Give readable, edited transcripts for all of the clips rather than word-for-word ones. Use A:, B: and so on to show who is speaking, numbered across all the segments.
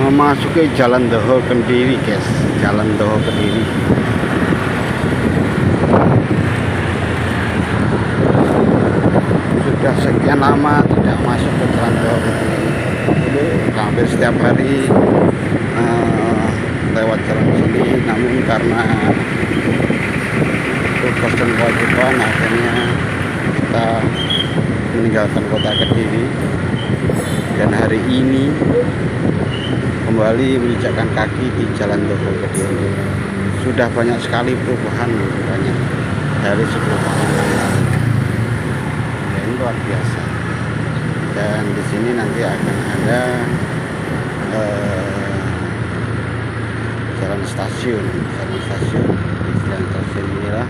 A: memasuki Jalan Doho Kediri, guys. Jalan Doho Kediri. Sudah sekian lama tidak masuk ke Jalan Doho Kediri. Dulu hampir setiap hari lewat jalan sini, namun karena tugas dan kewajiban akhirnya kita meninggalkan kota Kediri, dan hari ini kembali menginjakkan kaki di Jalan Doho Kediri. Sudah banyak sekali perubahan, banyak dari 10 tahun yang lalu. Ya, ini luar biasa. Dan di sini nanti akan ada jalan stasiun di jalan stasiun inilah.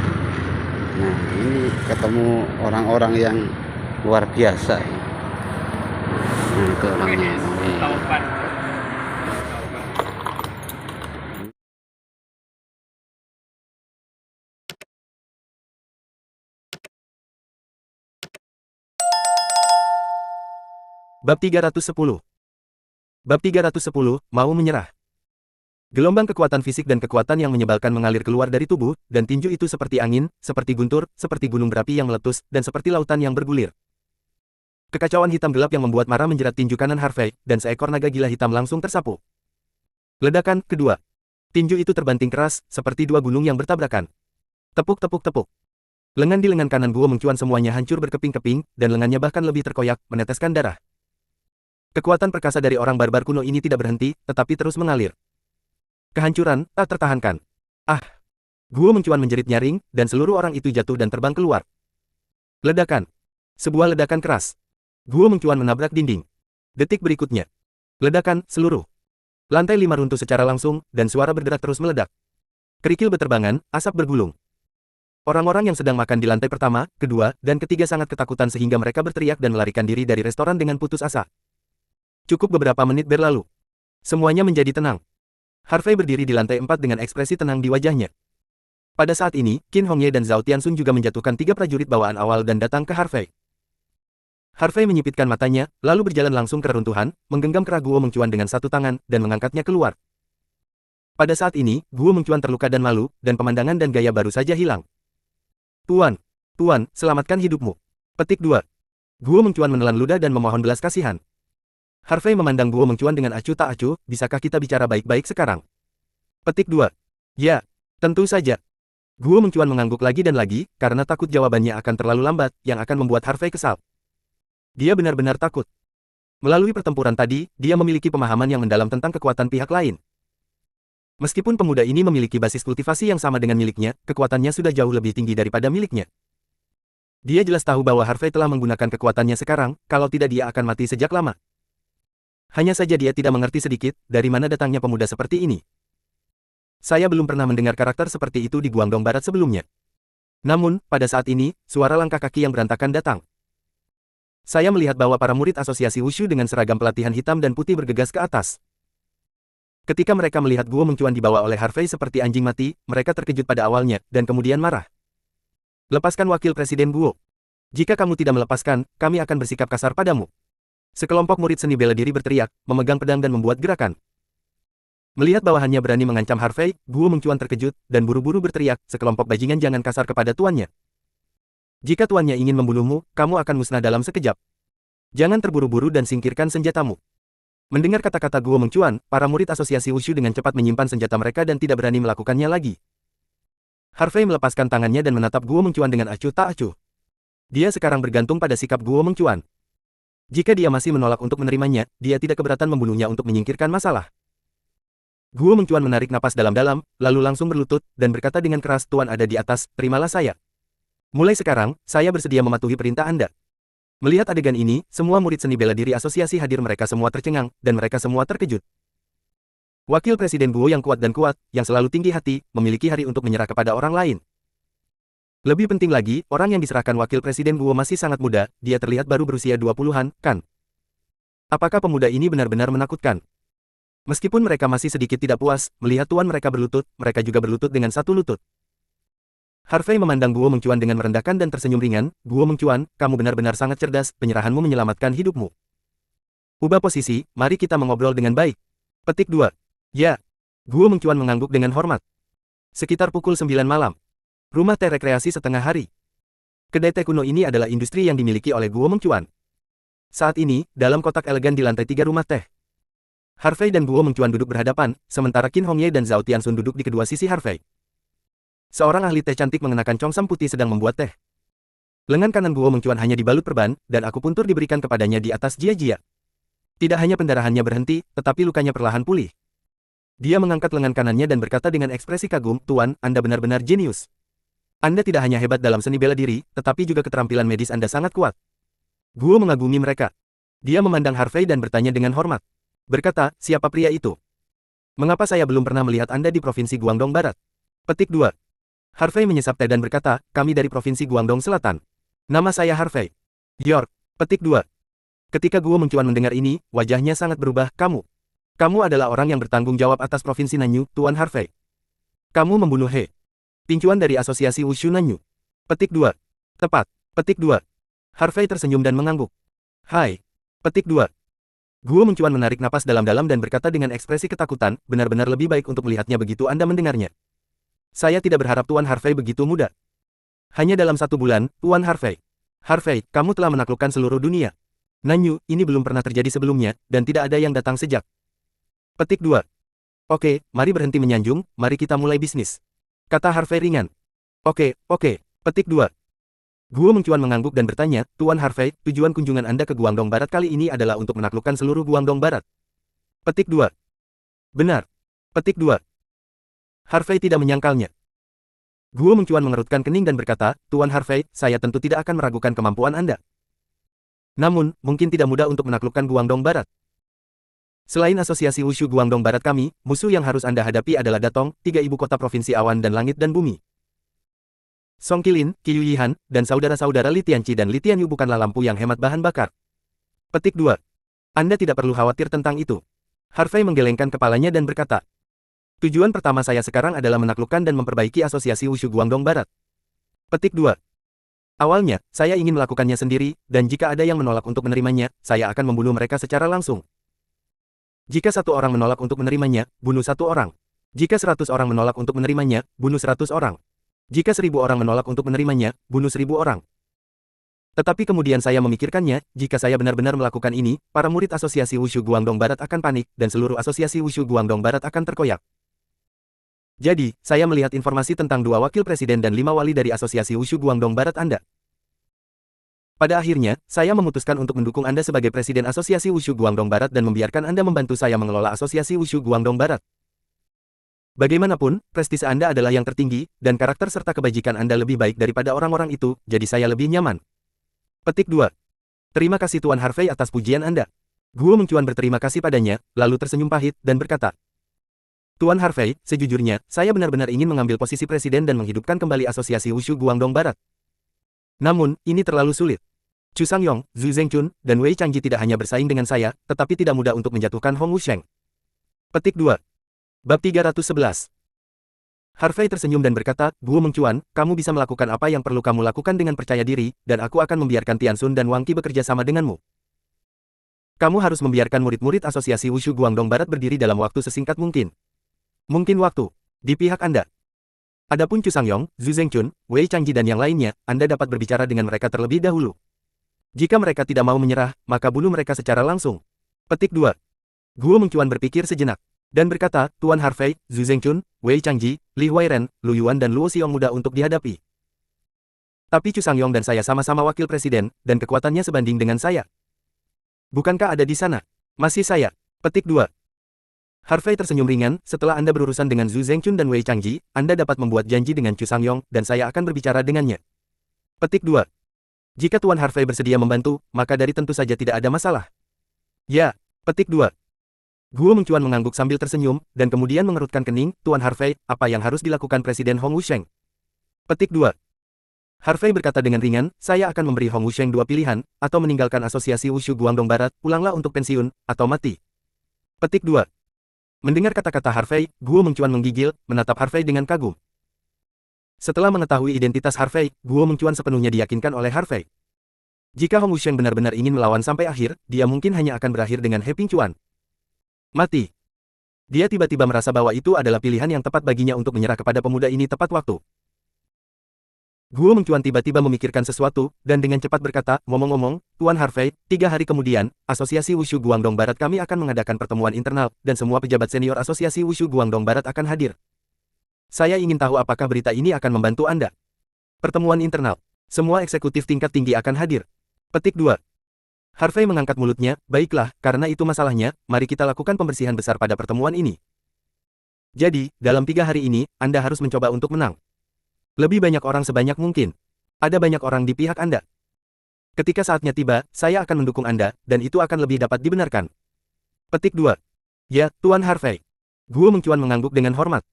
A: Nah, ini ketemu orang-orang yang luar biasa. Nah, itu orangnya ini.
B: Bab 310. Bab 310, mau menyerah. Gelombang kekuatan fisik dan kekuatan yang menyebalkan mengalir keluar dari tubuh, dan tinju itu seperti angin, seperti guntur, seperti gunung berapi yang meletus, dan seperti lautan yang bergulir. Kekacauan hitam gelap yang membuat marah menjerat tinju kanan Harvey, dan seekor naga gila hitam langsung tersapu. Ledakan kedua. Tinju itu terbanting keras, seperti dua gunung yang bertabrakan. Tepuk tepuk tepuk. Lengan di lengan kanan Guo Mengcuan semuanya hancur berkeping-keping, dan lengannya bahkan lebih terkoyak, meneteskan darah. Kekuatan perkasa dari orang barbar kuno ini tidak berhenti, tetapi terus mengalir. Kehancuran tak tertahankan. Ah! Guo Mengcuan menjerit nyaring, dan seluruh orang itu jatuh dan terbang keluar. Ledakan. Sebuah ledakan keras. Guo Mengcuan menabrak dinding. Detik berikutnya. Ledakan, seluruh. Lantai 5 runtuh secara langsung, dan suara berderak terus meledak. Kerikil beterbangan, asap bergulung. Orang-orang yang sedang makan di lantai pertama, kedua, dan ketiga sangat ketakutan sehingga mereka berteriak dan melarikan diri dari restoran dengan putus asa. Cukup beberapa menit berlalu. Semuanya menjadi tenang. Harvey berdiri di lantai 4 dengan ekspresi tenang di wajahnya. Pada saat ini, Qin Hongye dan Zhao Tianxun juga menjatuhkan 3 prajurit bawaan awal dan datang ke Harvey. Harvey menyipitkan matanya, lalu berjalan langsung ke reruntuhan, menggenggam kerah Guo Mengcuan dengan satu tangan, dan mengangkatnya keluar. Pada saat ini, Guo Mengcuan terluka dan malu, dan pemandangan dan gaya baru saja hilang. Tuan, selamatkan hidupmu. Petik 2. Guo Mengcuan menelan ludah dan memohon belas kasihan. Harvey memandang Guo Mengcuan dengan acuh tak acuh, bisakah kita bicara baik-baik sekarang? Petik 2. Ya, tentu saja. Guo Mengcuan mengangguk lagi dan lagi, karena takut jawabannya akan terlalu lambat, yang akan membuat Harvey kesal. Dia benar-benar takut. Melalui pertempuran tadi, dia memiliki pemahaman yang mendalam tentang kekuatan pihak lain. Meskipun pemuda ini memiliki basis kultivasi yang sama dengan miliknya, kekuatannya sudah jauh lebih tinggi daripada miliknya. Dia jelas tahu bahwa Harvey telah menggunakan kekuatannya sekarang, kalau tidak dia akan mati sejak lama. Hanya saja dia tidak mengerti sedikit, dari mana datangnya pemuda seperti ini. Saya belum pernah mendengar karakter seperti itu di Guangdong Barat sebelumnya. Namun, pada saat ini, suara langkah kaki yang berantakan datang. Saya melihat bahwa para murid asosiasi Wushu dengan seragam pelatihan hitam dan putih bergegas ke atas. Ketika mereka melihat Guo Mengcuan dibawa oleh Harvey seperti anjing mati, mereka terkejut pada awalnya, dan kemudian marah. Lepaskan wakil presiden Guo. Jika kamu tidak melepaskan, kami akan bersikap kasar padamu. Sekelompok murid seni bela diri berteriak, memegang pedang dan membuat gerakan. Melihat bawahannya berani mengancam Harvey, Guo Mengcuan terkejut, dan buru-buru berteriak, sekelompok bajingan jangan kasar kepada tuannya. Jika tuannya ingin membunuhmu, kamu akan musnah dalam sekejap. Jangan terburu-buru dan singkirkan senjatamu. Mendengar kata-kata Guo Mengcuan, para murid asosiasi Wushu dengan cepat menyimpan senjata mereka dan tidak berani melakukannya lagi. Harvey melepaskan tangannya dan menatap Guo Mengcuan dengan acuh tak acuh. Dia sekarang bergantung pada sikap Guo Mengcuan. Jika dia masih menolak untuk menerimanya, dia tidak keberatan membunuhnya untuk menyingkirkan masalah. Guo Mengcuan menarik napas dalam-dalam, lalu langsung berlutut, dan berkata dengan keras, Tuan ada di atas, terimalah saya. Mulai sekarang, saya bersedia mematuhi perintah Anda. Melihat adegan ini, semua murid seni bela diri asosiasi hadir mereka semua tercengang, dan mereka semua terkejut. Wakil Presiden Guo yang kuat, yang selalu tinggi hati, memiliki hari untuk menyerah kepada orang lain. Lebih penting lagi, orang yang diserahkan wakil presiden Guo masih sangat muda, dia terlihat baru berusia 20-an, kan? Apakah pemuda ini benar-benar menakutkan? Meskipun mereka masih sedikit tidak puas, melihat tuan mereka berlutut, mereka juga berlutut dengan satu lutut. Harvey memandang Guo Mengcuan dengan merendahkan dan tersenyum ringan, Guo Mengcuan, kamu benar-benar sangat cerdas, penyerahanmu menyelamatkan hidupmu. Ubah posisi, mari kita mengobrol dengan baik. Petik 2. Ya. Guo Mengcuan mengangguk dengan hormat. Sekitar pukul 9 malam. Rumah teh rekreasi setengah hari. Kedai teh kuno ini adalah industri yang dimiliki oleh Guo Mengcuan. Saat ini, dalam kotak elegan di lantai 3 rumah teh. Harvey dan Guo Mengcuan duduk berhadapan, sementara Qin Hongye dan Zhao Tianxun duduk di kedua sisi Harvey. Seorang ahli teh cantik mengenakan congsam putih sedang membuat teh. Lengan kanan Guo Mengcuan hanya dibalut perban, dan akupuntur diberikan kepadanya di atas jia-jia. Tidak hanya pendarahannya berhenti, tetapi lukanya perlahan pulih. Dia mengangkat lengan kanannya dan berkata dengan ekspresi kagum, "Tuan, Anda benar-benar jenius. Anda tidak hanya hebat dalam seni bela diri, tetapi juga keterampilan medis Anda sangat kuat." Guo mengagumi mereka. Dia memandang Harvey dan bertanya dengan hormat. Berkata, "Siapa pria itu? Mengapa saya belum pernah melihat Anda di Provinsi Guangdong Barat?" Petik 2. Harvey menyesap teh dan berkata, "Kami dari Provinsi Guangdong Selatan. Nama saya Harvey." York. Petik 2. Ketika Guo Mengcuan mendengar ini, wajahnya sangat berubah. Kamu adalah orang yang bertanggung jawab atas Provinsi Nanyu, Tuan Harvey. Kamu membunuh He Pingcuan dari Asosiasi Wushu Nanyu. Petik 2. Tepat. Petik 2. Harvey tersenyum dan mengangguk. Hai. Petik 2. Guo Mengcuan menarik napas dalam-dalam dan berkata dengan ekspresi ketakutan, "Benar-benar lebih baik untuk melihatnya begitu Anda mendengarnya. Saya tidak berharap Tuan Harvey begitu mudah. Hanya dalam 1 bulan, Tuan Harvey. Harvey, kamu telah menaklukkan seluruh dunia. Nanyu, ini belum pernah terjadi sebelumnya, dan tidak ada yang datang sejak." Petik 2. "Oke, mari berhenti menyanjung, mari kita mulai bisnis," kata Harvey ringan. Oke. Petik 2. Guo Mengcuan mengangguk dan bertanya, "Tuan Harvey, tujuan kunjungan Anda ke Guangdong Barat kali ini adalah untuk menaklukkan seluruh Guangdong Barat?" Petik 2. Benar. Petik 2. Harvey tidak menyangkalnya. Guo Mengcuan mengerutkan kening dan berkata, "Tuan Harvey, saya tentu tidak akan meragukan kemampuan Anda. Namun, mungkin tidak mudah untuk menaklukkan Guangdong Barat. Selain Asosiasi Wushu Guangdong Barat kami, musuh yang harus Anda hadapi adalah Datong, 3 ibu kota provinsi awan dan langit dan bumi. Song Qilin, Qiyu Yihan, dan saudara-saudara Li Tianqi dan Li Tianyu bukanlah lampu yang hemat bahan bakar." Petik 2. Anda tidak perlu khawatir tentang itu. Harvey menggelengkan kepalanya dan berkata, "Tujuan pertama saya sekarang adalah menaklukkan dan memperbaiki Asosiasi Wushu Guangdong Barat." Petik 2. Awalnya, saya ingin melakukannya sendiri, dan jika ada yang menolak untuk menerimanya, saya akan membunuh mereka secara langsung. Jika 1 orang menolak untuk menerimanya, bunuh 1 orang. Jika 100 orang menolak untuk menerimanya, bunuh 100 orang. Jika 1000 orang menolak untuk menerimanya, bunuh 1000 orang. Tetapi kemudian saya memikirkannya, jika saya benar-benar melakukan ini, para murid Asosiasi Wushu Guangdong Barat akan panik, dan seluruh Asosiasi Wushu Guangdong Barat akan terkoyak. Jadi, saya melihat informasi tentang 2 wakil presiden dan 5 wali dari Asosiasi Wushu Guangdong Barat Anda. Pada akhirnya, saya memutuskan untuk mendukung Anda sebagai Presiden Asosiasi Wushu Guangdong Barat dan membiarkan Anda membantu saya mengelola Asosiasi Wushu Guangdong Barat. Bagaimanapun, prestise Anda adalah yang tertinggi, dan karakter serta kebajikan Anda lebih baik daripada orang-orang itu, jadi saya lebih nyaman. Petik 2. Terima kasih Tuan Harvey atas pujian Anda. Guo Mengcuan berterima kasih padanya, lalu tersenyum pahit, dan berkata, "Tuan Harvey, sejujurnya, saya benar-benar ingin mengambil posisi presiden dan menghidupkan kembali Asosiasi Wushu Guangdong Barat. Namun, ini terlalu sulit. Chu Sangyong, Zhu Zengchun, dan Wei Changji tidak hanya bersaing dengan saya, tetapi tidak mudah untuk menjatuhkan Hong Wusheng." Petik 2. Bab 311. Harvey tersenyum dan berkata, "Guo Mengcuan, kamu bisa melakukan apa yang perlu kamu lakukan dengan percaya diri, dan aku akan membiarkan Tianxun dan Wang Qi bekerja sama denganmu. Kamu harus membiarkan murid-murid Asosiasi Wushu Guangdong Barat berdiri dalam waktu sesingkat mungkin. Mungkin waktu di pihak Anda. Adapun Chu Sangyong, Zhu Zengchun, Wei Changji dan yang lainnya, Anda dapat berbicara dengan mereka terlebih dahulu. Jika mereka tidak mau menyerah, maka bunuh mereka secara langsung." Petik 2. Guo Mengcuan berpikir sejenak dan berkata, "Tuan Harvey, Zhu Zengchun, Wei Changji, Li Huairen, Lu Yuan dan Luo Xiong mudah untuk dihadapi. Tapi Chu Sangyong dan saya sama-sama wakil presiden, dan kekuatannya sebanding dengan saya. Bukankah ada di sana? Masih saya." Petik 2. Harvey tersenyum ringan, "Setelah Anda berurusan dengan Zhu Zengchun dan Wei Changji, Anda dapat membuat janji dengan Chu Sangyong, dan saya akan berbicara dengannya." Petik 2. Jika Tuan Harvey bersedia membantu, maka dari tentu saja tidak ada masalah. Ya. Petik 2. Guo Mengcuan mengangguk sambil tersenyum, dan kemudian mengerutkan kening, "Tuan Harvey, apa yang harus dilakukan Presiden Hong Wusheng?" Petik 2. Harvey berkata dengan ringan, "Saya akan memberi Hong Wusheng 2 pilihan, atau meninggalkan Asosiasi Wushu Guangdong Barat, pulanglah untuk pensiun, atau mati." Petik 2. Mendengar kata-kata Harvey, Guo Mengcuan menggigil, menatap Harvey dengan kagum. Setelah mengetahui identitas Harvey, Guo Mengcuan sepenuhnya diyakinkan oleh Harvey. Jika Hong Wusheng benar-benar ingin melawan sampai akhir, dia mungkin hanya akan berakhir dengan He Pingcuan. Mati. Dia tiba-tiba merasa bahwa itu adalah pilihan yang tepat baginya untuk menyerah kepada pemuda ini tepat waktu. Guo Mengcuan tiba-tiba memikirkan sesuatu, dan dengan cepat berkata, ngomong-ngomong, Tuan Harvey, 3 hari kemudian, Asosiasi Wushu Guangdong Barat kami akan mengadakan pertemuan internal, dan semua pejabat senior Asosiasi Wushu Guangdong Barat akan hadir. Saya ingin tahu apakah berita ini akan membantu Anda. Pertemuan internal. Semua eksekutif tingkat tinggi akan hadir. Petik 2. Harvey mengangkat mulutnya, baiklah, karena itu masalahnya, mari kita lakukan pembersihan besar pada pertemuan ini. Jadi, dalam 3 hari ini, Anda harus mencoba untuk menang. Lebih banyak orang sebanyak mungkin. Ada banyak orang di pihak Anda. Ketika saatnya tiba, saya akan mendukung Anda, dan itu akan lebih dapat dibenarkan. Petik 2. Ya, Tuan Harvey. Guo Mengcuan mengangguk dengan hormat.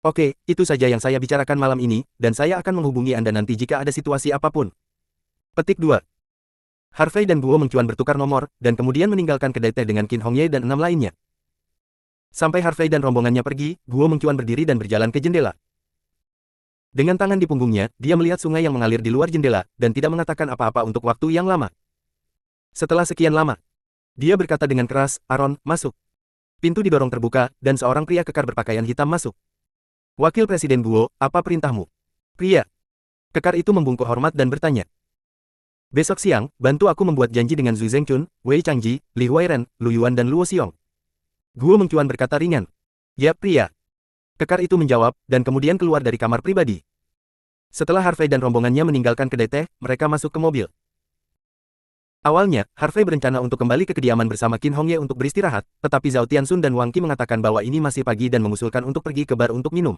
B: Oke, itu saja yang saya bicarakan malam ini, dan saya akan menghubungi Anda nanti jika ada situasi apapun. Petik 2. Harvey dan Guo Mengcuan bertukar nomor, dan kemudian meninggalkan kedai teh dengan Qin Hongye dan 6 lainnya. Sampai Harvey dan rombongannya pergi, Guo Mengcuan berdiri dan berjalan ke jendela. Dengan tangan di punggungnya, dia melihat sungai yang mengalir di luar jendela, dan tidak mengatakan apa-apa untuk waktu yang lama. Setelah sekian lama, dia berkata dengan keras, Aaron, masuk. Pintu didorong terbuka, dan seorang pria kekar berpakaian hitam masuk. Wakil Presiden Guo, apa perintahmu? Pria kekar itu membungkuk hormat dan bertanya. Besok siang, bantu aku membuat janji dengan Zhu Zengchun, Wei Changji, Li Huairen, Lu Yuan dan Luo Xiong. Guo Mengcuan berkata ringan. Ya, pria kekar itu menjawab, dan kemudian keluar dari kamar pribadi. Setelah Harvey dan rombongannya meninggalkan kedai teh, mereka masuk ke mobil. Awalnya, Harvey berencana untuk kembali ke kediaman bersama Qin Hongye untuk beristirahat, tetapi Zhao Tianxun dan Wang Qi mengatakan bahwa ini masih pagi dan mengusulkan untuk pergi ke bar untuk minum.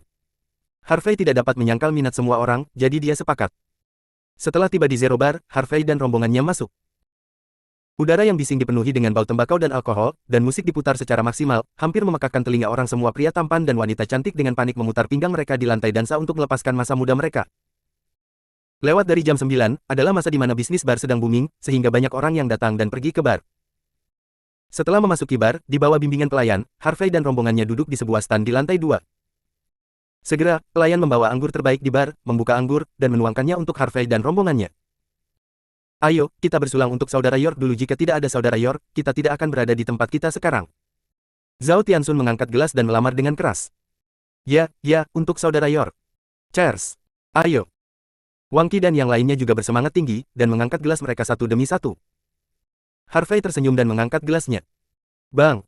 B: Harvey tidak dapat menyangkal minat semua orang, jadi dia sepakat. Setelah tiba di Zero Bar, Harvey dan rombongannya masuk. Udara yang bising dipenuhi dengan bau tembakau dan alkohol, dan musik diputar secara maksimal, hampir memekakkan telinga orang. Semua pria tampan dan wanita cantik dengan panik memutar pinggang mereka di lantai dansa untuk melepaskan masa muda mereka. Lewat dari jam 9, adalah masa di mana bisnis bar sedang booming, sehingga banyak orang yang datang dan pergi ke bar. Setelah memasuki bar, di bawah bimbingan pelayan, Harvey dan rombongannya duduk di sebuah stand di lantai 2. Segera, pelayan membawa anggur terbaik di bar, membuka anggur, dan menuangkannya untuk Harvey dan rombongannya. Ayo, kita bersulang untuk Saudara York dulu. Jika tidak ada Saudara York, kita tidak akan berada di tempat kita sekarang. Zhao Tianxun mengangkat gelas dan melamar dengan keras. Ya, untuk Saudara York. Cheers. Ayo. Wang Qi dan yang lainnya juga bersemangat tinggi, dan mengangkat gelas mereka satu demi satu. Harvey tersenyum dan mengangkat gelasnya. Bang.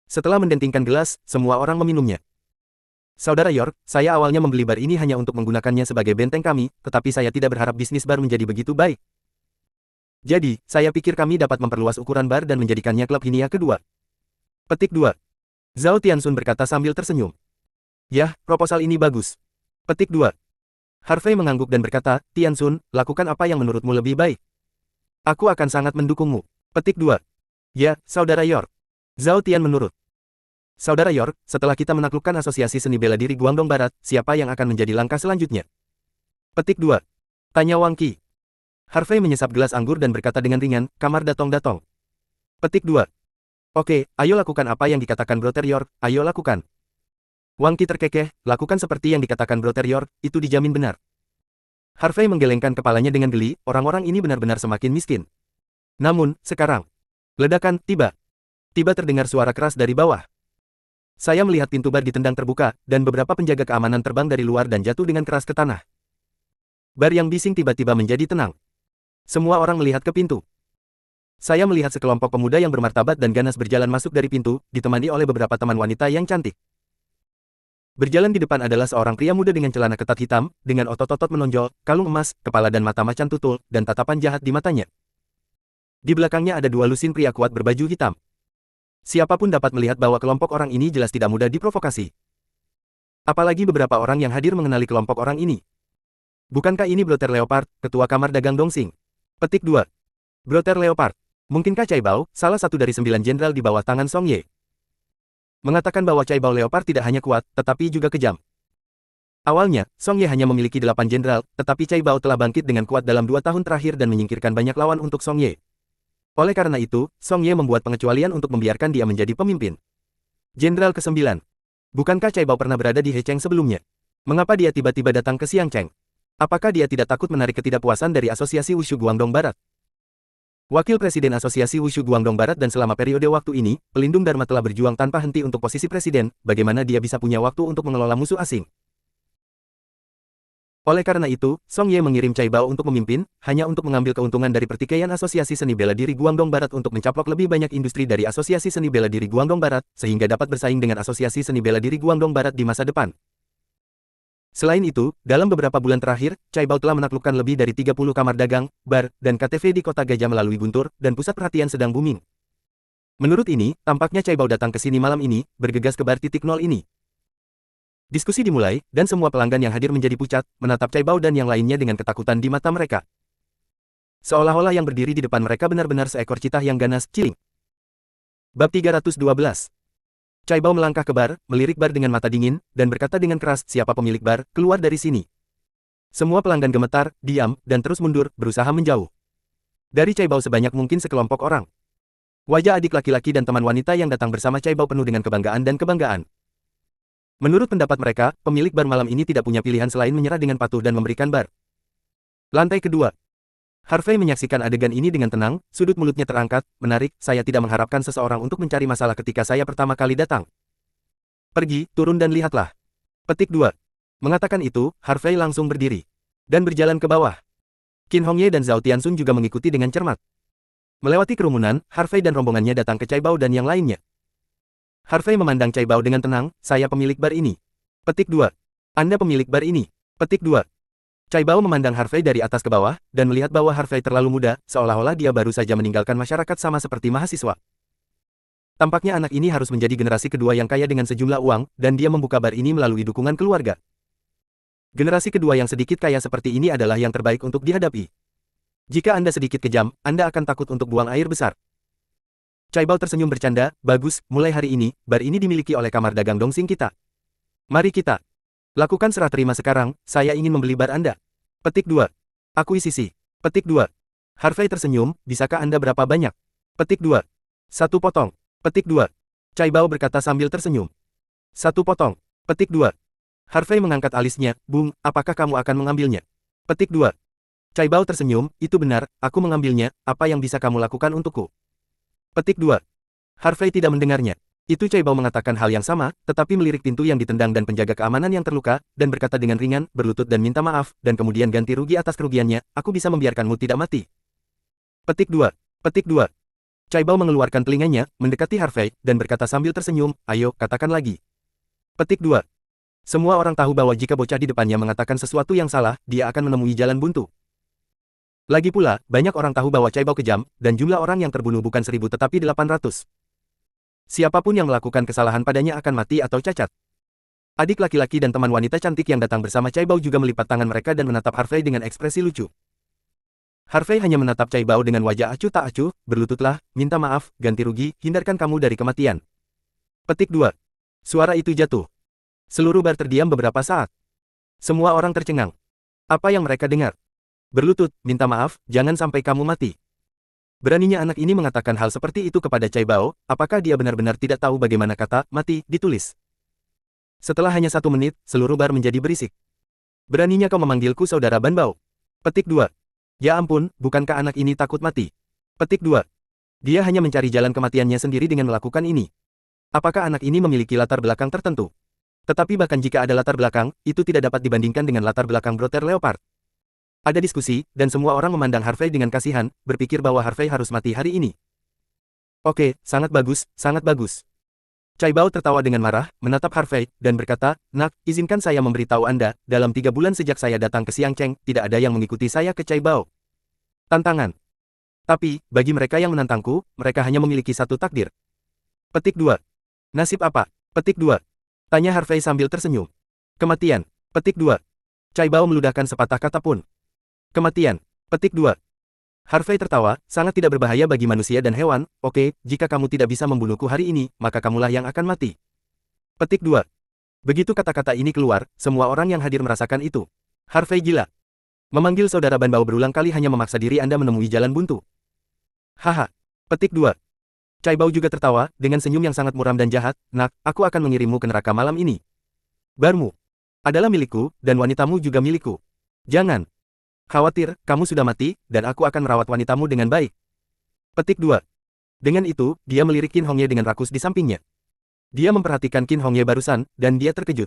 B: Setelah mendentingkan gelas, semua orang meminumnya. Saudara York, saya awalnya membeli bar ini hanya untuk menggunakannya sebagai benteng kami, tetapi saya tidak berharap bisnis bar menjadi begitu baik. Jadi, saya pikir kami dapat memperluas ukuran bar dan menjadikannya klub Hinia kedua. Petik 2. Zhao Tianxun berkata sambil tersenyum. Yah, proposal ini bagus. Petik 2. Harvey mengangguk dan berkata, Tianxun, lakukan apa yang menurutmu lebih baik. Aku akan sangat mendukungmu. Petik 2. Ya, Saudara York. Zhao Tian menurut. Saudara York, setelah kita menaklukkan Asosiasi Seni Bela Diri Guangdong Barat, siapa yang akan menjadi langkah selanjutnya? Petik 2. Tanya Wang Qi. Harvey menyesap gelas anggur dan berkata dengan ringan, kamar datong-datong. Petik 2. Oke, ayo lakukan apa yang dikatakan Brother York, ayo lakukan. Wang Qi terkekeh, lakukan seperti yang dikatakan Brother York, itu dijamin benar. Harvey menggelengkan kepalanya dengan geli, orang-orang ini benar-benar semakin miskin. Namun, sekarang, ledakan, tiba terdengar suara keras dari bawah. Saya melihat pintu bar ditendang terbuka, dan beberapa penjaga keamanan terbang dari luar dan jatuh dengan keras ke tanah. Bar yang bising tiba-tiba menjadi tenang. Semua orang melihat ke pintu. Saya melihat sekelompok pemuda yang bermartabat dan ganas berjalan masuk dari pintu, ditemani oleh beberapa teman wanita yang cantik. Berjalan di depan adalah seorang pria muda dengan celana ketat hitam, dengan otot-otot menonjol, kalung emas, kepala dan mata macan tutul, dan tatapan jahat di matanya. Di belakangnya ada 2 lusin pria kuat berbaju hitam. Siapapun dapat melihat bahwa kelompok orang ini jelas tidak mudah diprovokasi. Apalagi beberapa orang yang hadir mengenali kelompok orang ini. Bukankah ini Brother Leopard, ketua kamar dagang Dongsing? Petik 2. Brother Leopard. Mungkinkah Cai Bao, salah satu dari 9 jenderal di bawah tangan Song Ye? Mengatakan bahwa Cai Bao Leopard tidak hanya kuat, tetapi juga kejam. Awalnya, Song Ye hanya memiliki 8 jenderal, tetapi Cai Bao telah bangkit dengan kuat dalam 2 tahun terakhir dan menyingkirkan banyak lawan untuk Song Ye. Oleh karena itu, Song Ye membuat pengecualian untuk membiarkan dia menjadi pemimpin. Jenderal ke-9. Bukankah Cai Bao pernah berada di Hecheng sebelumnya? Mengapa dia tiba-tiba datang ke Xiangcheng? Apakah dia tidak takut menarik ketidakpuasan dari Asosiasi Wushu Guangdong Barat? Wakil Presiden Asosiasi Wushu Guangdong Barat dan selama periode waktu ini, pelindung Dharma telah berjuang tanpa henti untuk posisi presiden, bagaimana dia bisa punya waktu untuk mengelola musuh asing. Oleh karena itu, Song Ye mengirim Cai Bao untuk memimpin, hanya untuk mengambil keuntungan dari pertikaian Asosiasi Seni Bela Diri Guangdong Barat untuk mencaplok lebih banyak industri dari Asosiasi Seni Bela Diri Guangdong Barat, sehingga dapat bersaing dengan Asosiasi Seni Bela Diri Guangdong Barat di masa depan. Selain itu, dalam beberapa bulan terakhir, Cai Bao telah menaklukkan lebih dari 30 kamar dagang, bar, dan KTV di kota Gajah melalui Guntur, dan pusat perhatian sedang booming. Menurut ini, tampaknya Cai Bao datang ke sini malam ini, bergegas ke bar titik nol ini. Diskusi dimulai, dan semua pelanggan yang hadir menjadi pucat, menatap Cai Bao dan yang lainnya dengan ketakutan di mata mereka. Seolah-olah yang berdiri di depan mereka benar-benar seekor citah yang ganas, ciling. Bab 312. Cai Bao melangkah ke bar, melirik bar dengan mata dingin, dan berkata dengan keras, siapa pemilik bar, keluar dari sini. Semua pelanggan gemetar, diam, dan terus mundur, berusaha menjauh. Dari Cai Bao sebanyak mungkin sekelompok orang. Wajah adik laki-laki dan teman wanita yang datang bersama Cai Bao penuh dengan kebanggaan dan kebanggaan. Menurut pendapat mereka, pemilik bar malam ini tidak punya pilihan selain menyerah dengan patuh dan memberikan bar. Lantai kedua. Harvey menyaksikan adegan ini dengan tenang, sudut mulutnya terangkat, menarik, saya tidak mengharapkan seseorang untuk mencari masalah ketika saya pertama kali datang. Pergi, turun dan lihatlah. Petik 2. Mengatakan itu, Harvey langsung berdiri. Dan berjalan ke bawah. Qin Hongye dan Zhao Tianxun juga mengikuti dengan cermat. Melewati kerumunan, Harvey dan rombongannya datang ke Cai Bao dan yang lainnya. Harvey memandang Cai Bao dengan tenang, saya pemilik bar ini. Petik 2. Anda pemilik bar ini. Petik 2. Cai Bao memandang Harvey dari atas ke bawah, dan melihat bahwa Harvey terlalu muda, seolah-olah dia baru saja meninggalkan masyarakat sama seperti mahasiswa. Tampaknya anak ini harus menjadi generasi kedua yang kaya dengan sejumlah uang, dan dia membuka bar ini melalui dukungan keluarga. Generasi kedua yang sedikit kaya seperti ini adalah yang terbaik untuk dihadapi. Jika Anda sedikit kejam, Anda akan takut untuk buang air besar. Cai Bao tersenyum bercanda, bagus, mulai hari ini, bar ini dimiliki oleh kamar dagang Dongsing kita. Mari kita lakukan serah terima sekarang, saya ingin membeli bar Anda. Petik 2. Akuisisi. Petik 2. Harvey tersenyum, bisakah Anda berapa banyak? Petik 2. 1 potong. Petik 2. Cai Bao berkata sambil tersenyum. 1 potong. Petik 2. Harvey mengangkat alisnya, Bung, apakah kamu akan mengambilnya? Petik 2. Cai Bao tersenyum, itu benar, aku mengambilnya, apa yang bisa kamu lakukan untukku? Petik 2. Harvey tidak mendengarnya. Itu Cai Bao mengatakan hal yang sama, tetapi melirik pintu yang ditendang dan penjaga keamanan yang terluka, dan berkata dengan ringan, berlutut dan minta maaf, dan kemudian ganti rugi atas kerugiannya, aku bisa membiarkanmu tidak mati. Petik 2. Petik 2. Cai Bao mengeluarkan telinganya, mendekati Harvey, dan berkata sambil tersenyum, ayo, katakan lagi. Petik 2. Semua orang tahu bahwa jika bocah di depannya mengatakan sesuatu yang salah, dia akan menemui jalan buntu. Lagi pula, banyak orang tahu bahwa Cai Bao kejam, dan jumlah orang yang terbunuh bukan 1000 tetapi 800. Siapapun yang melakukan kesalahan padanya akan mati atau cacat. Adik laki-laki dan teman wanita cantik yang datang bersama Cai Bao juga melipat tangan mereka dan menatap Harvey dengan ekspresi lucu. Harvey hanya menatap Cai Bao dengan wajah acuh tak acuh, berlututlah, minta maaf, ganti rugi, hindarkan kamu dari kematian. Petik 2. Suara itu jatuh. Seluruh bar terdiam beberapa saat. Semua orang tercengang. Apa yang mereka dengar? Berlutut, minta maaf, jangan sampai kamu mati. Beraninya anak ini mengatakan hal seperti itu kepada Cai Bao, apakah dia benar-benar tidak tahu bagaimana kata mati ditulis? Setelah hanya 1 menit, seluruh bar menjadi berisik. Beraninya kau memanggilku saudara Ban Bao? Petik 2. Ya ampun, bukankah anak ini takut mati? Petik 2. Dia hanya mencari jalan kematiannya sendiri dengan melakukan ini. Apakah anak ini memiliki latar belakang tertentu? Tetapi bahkan jika ada latar belakang, itu tidak dapat dibandingkan dengan latar belakang Brother Leopard. Ada diskusi, dan semua orang memandang Harvey dengan kasihan, berpikir bahwa Harvey harus mati hari ini. Oke, sangat bagus, sangat bagus. Cai Bao tertawa dengan marah, menatap Harvey, dan berkata, Nak, izinkan saya memberitahu Anda, dalam 3 bulan sejak saya datang ke Xiangcheng, tidak ada yang mengikuti saya ke Cai Bao. Tantangan. Tapi, bagi mereka yang menantangku, mereka hanya memiliki satu takdir. Petik 2. Nasib apa? Petik 2. Tanya Harvey sambil tersenyum. Kematian. Petik 2. Cai Bao meludahkan sepatah kata pun. Kematian. Petik 2. Harvey tertawa, sangat tidak berbahaya bagi manusia dan hewan, oke, jika kamu tidak bisa membunuhku hari ini, maka kamulah yang akan mati. Petik 2. Begitu kata-kata ini keluar, semua orang yang hadir merasakan itu. Harvey gila. Memanggil saudara Ban Bao berulang kali hanya memaksa diri Anda menemui jalan buntu. Haha. Petik 2. Cai Bao juga tertawa, dengan senyum yang sangat muram dan jahat, Nak, aku akan mengirimmu ke neraka malam ini. Barmu adalah milikku, dan wanitamu juga milikku. Jangan khawatir, kamu sudah mati, dan aku akan merawat wanitamu dengan baik. Petik 2. Dengan itu, dia melirik Qin Hongye dengan rakus di sampingnya. Dia memperhatikan Qin Hongye barusan, dan dia terkejut.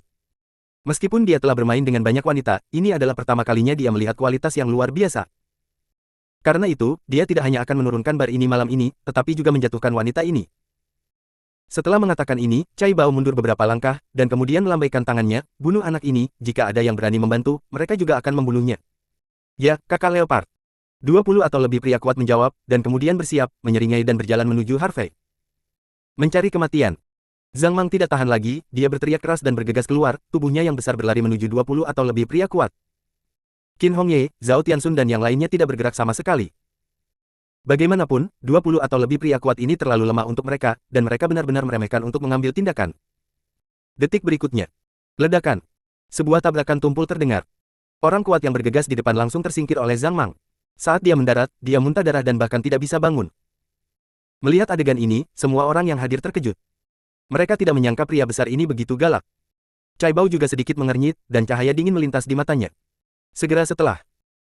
B: Meskipun dia telah bermain dengan banyak wanita, ini adalah pertama kalinya dia melihat kualitas yang luar biasa. Karena itu, dia tidak hanya akan menurunkan bar ini malam ini, tetapi juga menjatuhkan wanita ini. Setelah mengatakan ini, Cai Bao mundur beberapa langkah, dan kemudian melambaikan tangannya, bunuh anak ini, jika ada yang berani membantu, mereka juga akan membunuhnya. Ya, kakak Leopard. 20 atau lebih pria kuat menjawab, dan kemudian bersiap, menyeringai dan berjalan menuju Harvey. Mencari kematian. Zhang Mang tidak tahan lagi, dia berteriak keras dan bergegas keluar, tubuhnya yang besar berlari menuju 20 atau lebih pria kuat. Qin Hongye, Zhao Tianxun dan yang lainnya tidak bergerak sama sekali. Bagaimanapun, 20 atau lebih pria kuat ini terlalu lemah untuk mereka, dan mereka benar-benar meremehkan untuk mengambil tindakan. Detik berikutnya. Ledakan. Sebuah tabrakan tumpul terdengar. Orang kuat yang bergegas di depan langsung tersingkir oleh Zhang Mang. Saat dia mendarat, dia muntah darah dan bahkan tidak bisa bangun. Melihat adegan ini, semua orang yang hadir terkejut. Mereka tidak menyangka pria besar ini begitu galak. Cai Bao juga sedikit mengernyit, dan cahaya dingin melintas di matanya. Segera setelah.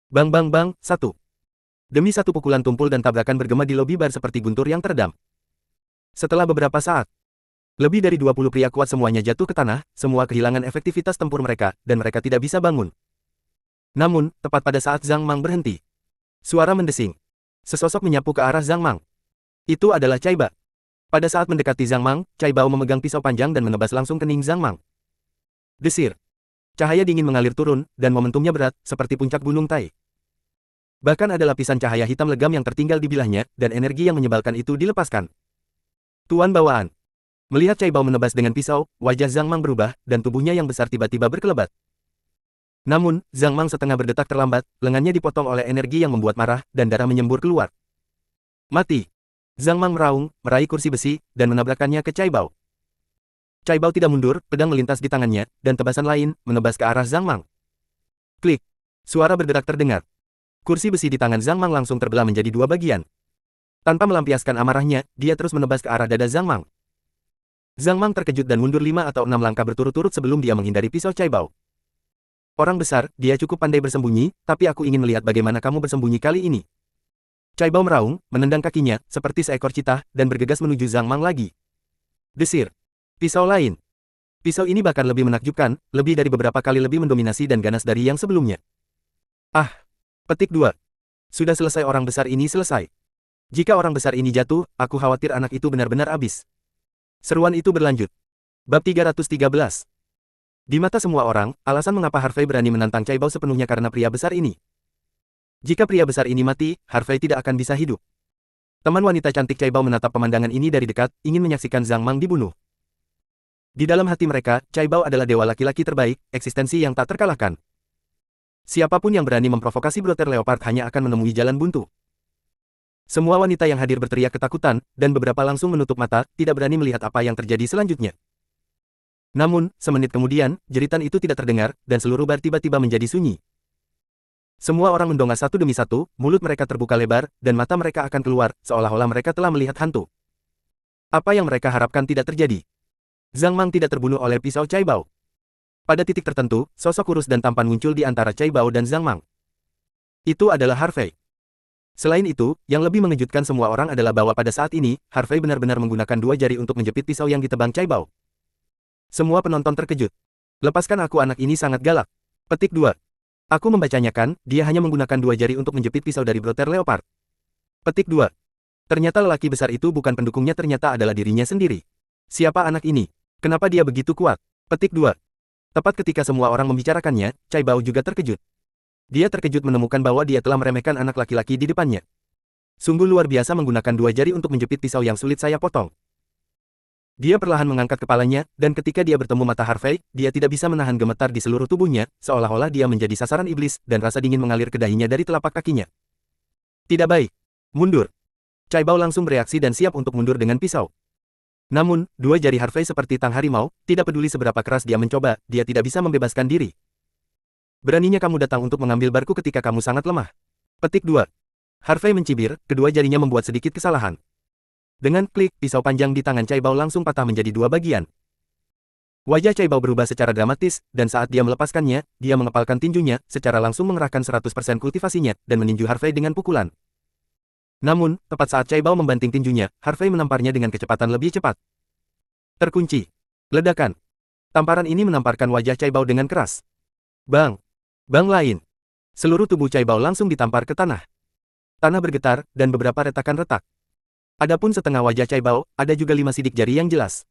B: Bang bang bang, satu. Demi satu pukulan tumpul dan tabrakan bergema di lobi bar seperti guntur yang teredam. Setelah beberapa saat, lebih dari 20 pria kuat semuanya jatuh ke tanah, semua kehilangan efektivitas tempur mereka, dan mereka tidak bisa bangun. Namun, tepat pada saat Zhang Mang berhenti. Suara mendesing. Sesosok menyapu ke arah Zhang Mang. Itu adalah Cai Ba. Pada saat mendekati Zhang Mang, Cai Bao memegang pisau panjang dan menebas langsung kening Zhang Mang. Desir. Cahaya dingin mengalir turun, dan momentumnya berat, seperti puncak gunung Tai. Bahkan ada lapisan cahaya hitam legam yang tertinggal di bilahnya, dan energi yang menyebalkan itu dilepaskan. Tuan bawaan. Melihat Cai Bao menebas dengan pisau, wajah Zhang Mang berubah, dan tubuhnya yang besar tiba-tiba berkelebat. Namun, Zhang Mang setengah berdetak terlambat, lengannya dipotong oleh energi yang membuat marah, dan darah menyembur keluar. Mati. Zhang Mang meraung, meraih kursi besi, dan menabrakkannya ke Cai Bao. Cai Bao tidak mundur, pedang melintas di tangannya, dan tebasan lain, menebas ke arah Zhang Mang. Klik. Suara bergerak terdengar. Kursi besi di tangan Zhang Mang langsung terbelah menjadi dua bagian. Tanpa melampiaskan amarahnya, dia terus menebas ke arah dada Zhang Mang. Zhang Mang terkejut dan mundur 5 atau 6 langkah berturut-turut sebelum dia menghindari pisau Cai Bao. Orang besar, dia cukup pandai bersembunyi, tapi aku ingin melihat bagaimana kamu bersembunyi kali ini. Cai Bao meraung, menendang kakinya, seperti seekor citah, dan bergegas menuju Zhang Mang lagi. Desir. Pisau lain. Pisau ini bahkan lebih menakjubkan, lebih dari beberapa kali lebih mendominasi dan ganas dari yang sebelumnya. Ah. Petik 2. Sudah selesai orang besar ini selesai. Jika orang besar ini jatuh, aku khawatir anak itu benar-benar habis. Seruan itu berlanjut. Bab 313. Di mata semua orang, alasan mengapa Harvey berani menantang Cai Bao sepenuhnya karena pria besar ini. Jika pria besar ini mati, Harvey tidak akan bisa hidup. Teman wanita cantik Cai Bao menatap pemandangan ini dari dekat, ingin menyaksikan Zhang Mang dibunuh. Di dalam hati mereka, Cai Bao adalah dewa laki-laki terbaik, eksistensi yang tak terkalahkan. Siapapun yang berani memprovokasi Brother Leopard hanya akan menemui jalan buntu. Semua wanita yang hadir berteriak ketakutan, dan beberapa langsung menutup mata, tidak berani melihat apa yang terjadi selanjutnya. Namun, semenit kemudian, jeritan itu tidak terdengar, dan seluruh bar tiba-tiba menjadi sunyi. Semua orang mendongak satu demi satu, mulut mereka terbuka lebar, dan mata mereka akan keluar, seolah-olah mereka telah melihat hantu. Apa yang mereka harapkan tidak terjadi. Zhang Mang tidak terbunuh oleh pisau Cai Bao. Pada titik tertentu, sosok kurus dan tampan muncul di antara Cai Bao dan Zhang Mang. Itu adalah Harvey. Selain itu, yang lebih mengejutkan semua orang adalah bahwa pada saat ini, Harvey benar-benar menggunakan dua jari untuk menjepit pisau yang ditebang Cai Bao. Semua penonton terkejut. Lepaskan aku, anak ini sangat galak. Petik 2. Aku membacanya kan, dia hanya menggunakan dua jari untuk menjepit pisau dari Brother Leopard. Petik 2. Ternyata lelaki besar itu bukan pendukungnya, ternyata adalah dirinya sendiri. Siapa anak ini? Kenapa dia begitu kuat? Petik 2. Tepat ketika semua orang membicarakannya, Cai Bao juga terkejut. Dia terkejut menemukan bahwa dia telah meremehkan anak laki-laki di depannya. Sungguh luar biasa menggunakan dua jari untuk menjepit pisau yang sulit saya potong. Dia perlahan mengangkat kepalanya, dan ketika dia bertemu mata Harvey, dia tidak bisa menahan gemetar di seluruh tubuhnya, seolah-olah dia menjadi sasaran iblis, dan rasa dingin mengalir ke dahinya dari telapak kakinya. Tidak baik. Mundur. Cai Bao langsung bereaksi dan siap untuk mundur dengan pisau. Namun, dua jari Harvey seperti tang harimau, tidak peduli seberapa keras dia mencoba, dia tidak bisa membebaskan diri. Beraninya kamu datang untuk mengambil barku ketika kamu sangat lemah. Petik 2. Harvey mencibir, kedua jarinya membuat sedikit kesalahan. Dengan klik, pisau panjang di tangan Cai Bao langsung patah menjadi dua bagian. Wajah Cai Bao berubah secara dramatis, dan saat dia melepaskannya, dia mengepalkan tinjunya, secara langsung mengerahkan 100% kultivasinya, dan meninju Harvey dengan pukulan. Namun, tepat saat Chai Bao membanting tinjunya, Harvey menamparnya dengan kecepatan lebih cepat. Terkunci. Ledakan. Tamparan ini menamparkan wajah Chai Bao dengan keras. Bang! Bang lain. Seluruh tubuh Chai Bao langsung ditampar ke tanah. Tanah bergetar, dan beberapa retakan retak. Adapun setengah wajah Chai Bao, ada juga 5 sidik jari yang jelas.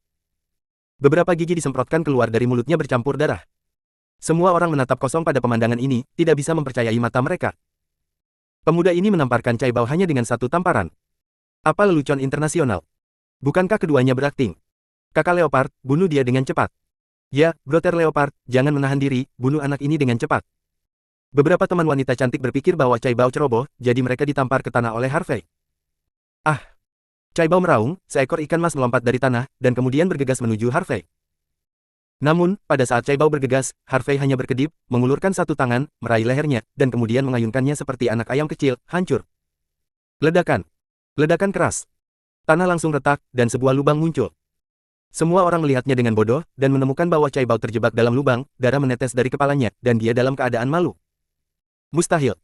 B: Beberapa gigi disemprotkan keluar dari mulutnya bercampur darah. Semua orang menatap kosong pada pemandangan ini, tidak bisa mempercayai mata mereka. Pemuda ini menamparkan Chai Bao hanya dengan satu tamparan. Apa lelucon internasional? Bukankah keduanya berakting? Kakak Leopard, bunuh dia dengan cepat. Ya, Brother Leopard, jangan menahan diri, bunuh anak ini dengan cepat. Beberapa teman wanita cantik berpikir bahwa Chai Bao ceroboh, jadi mereka ditampar ke tanah oleh Harvey. Ah! Chai Bao meraung, seekor ikan mas melompat dari tanah, dan kemudian bergegas menuju Harvey. Namun, pada saat Chai Bao bergegas, Harvey hanya berkedip, mengulurkan satu tangan, meraih lehernya, dan kemudian mengayunkannya seperti anak ayam kecil, hancur. Ledakan. Ledakan keras. Tanah langsung retak, dan sebuah lubang muncul. Semua orang melihatnya dengan bodoh, dan menemukan bahwa Chai Bao terjebak dalam lubang, darah menetes dari kepalanya, dan dia dalam keadaan malu. Mustahil.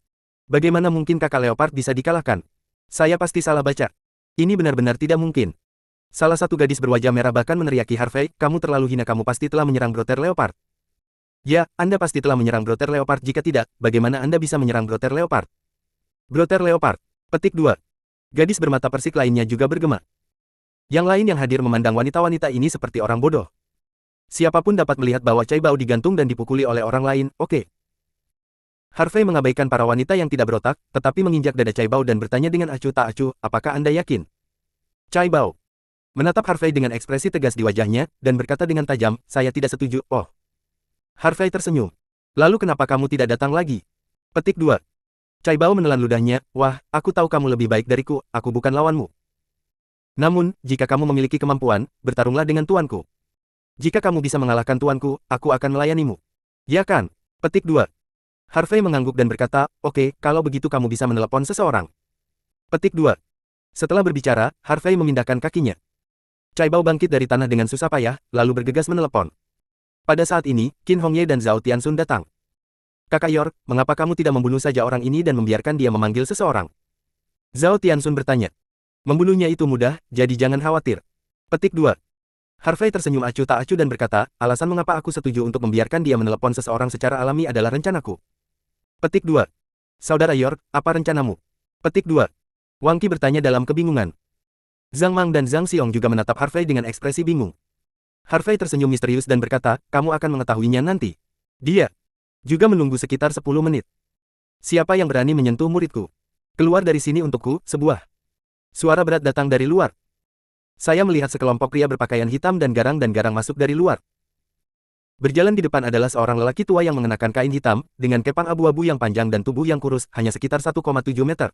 B: Bagaimana mungkin kakak Leopard bisa dikalahkan? Saya pasti salah baca. Ini benar-benar tidak mungkin. Salah satu gadis berwajah merah bahkan meneriaki Harvey, kamu terlalu hina, kamu pasti telah menyerang Brother Leopard. Ya, Anda pasti telah menyerang Brother Leopard, jika tidak, bagaimana Anda bisa menyerang Brother Leopard? Brother Leopard. Petik 2. Gadis bermata persik lainnya juga bergema. Yang lain yang hadir memandang wanita-wanita ini seperti orang bodoh. Siapapun dapat melihat bahwa Chai Bao digantung dan dipukuli oleh orang lain, oke. Harvey mengabaikan para wanita yang tidak berotak, tetapi menginjak dada Chai Bao dan bertanya dengan acuh tak acuh, apakah Anda yakin? Chai Bao menatap Harvey dengan ekspresi tegas di wajahnya, dan berkata dengan tajam, saya tidak setuju, oh. Harvey tersenyum. Lalu kenapa kamu tidak datang lagi? Petik 2. Chai Bao menelan ludahnya, wah, aku tahu kamu lebih baik dariku, aku bukan lawanmu. Namun, jika kamu memiliki kemampuan, bertarunglah dengan tuanku. Jika kamu bisa mengalahkan tuanku, aku akan melayanimu. Ya kan? Petik 2. Harvey mengangguk dan berkata, oke, kalau begitu kamu bisa menelepon seseorang. Petik 2. Setelah berbicara, Harvey memindahkan kakinya. Chai Bao bangkit dari tanah dengan susah payah, lalu bergegas menelepon. Pada saat ini, Qin Hongye dan Zhao Tianxun datang. Kakak Yor, mengapa kamu tidak membunuh saja orang ini dan membiarkan dia memanggil seseorang? Zhao Tianxun bertanya. Membunuhnya itu mudah, jadi jangan khawatir. Petik 2. Harvey tersenyum acuh tak acuh dan berkata, alasan mengapa aku setuju untuk membiarkan dia menelepon seseorang secara alami adalah rencanaku. Petik 2. Saudara York, apa rencanamu? Petik 2. Wang Qi bertanya dalam kebingungan. Zhang Mang dan Zhang Xiong juga menatap Harvey dengan ekspresi bingung. Harvey tersenyum misterius dan berkata, kamu akan mengetahuinya nanti. Dia juga menunggu sekitar 10 menit. Siapa yang berani menyentuh muridku? Keluar dari sini untukku, sebuah suara berat datang dari luar. Saya melihat sekelompok pria berpakaian hitam dan garang masuk dari luar. Berjalan di depan adalah seorang lelaki tua yang mengenakan kain hitam, dengan kepang abu-abu yang panjang dan tubuh yang kurus, hanya sekitar 1,7 meter.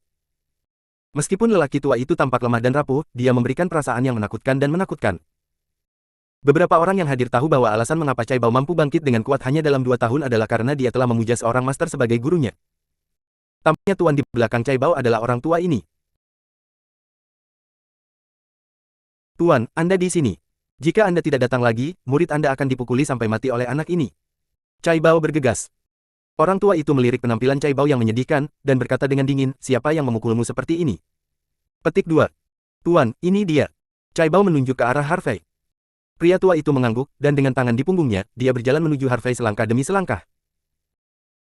B: Meskipun lelaki tua itu tampak lemah dan rapuh, dia memberikan perasaan yang menakutkan dan menakutkan. Beberapa orang yang hadir tahu bahwa alasan mengapa Chai Bao mampu bangkit dengan kuat hanya dalam 2 tahun adalah karena dia telah memuja seorang master sebagai gurunya. Tampaknya tuan di belakang Chai Bao adalah orang tua ini. Tuan, Anda di sini. Jika Anda tidak datang lagi, murid Anda akan dipukuli sampai mati oleh anak ini. Chai Bao bergegas. Orang tua itu melirik penampilan Chai Bao yang menyedihkan, dan berkata dengan dingin, siapa yang memukulmu seperti ini? Petik 2. Tuan, ini dia. Chai Bao menunjuk ke arah Harvey. Pria tua itu mengangguk, dan dengan tangan di punggungnya, dia berjalan menuju Harvey selangkah demi selangkah.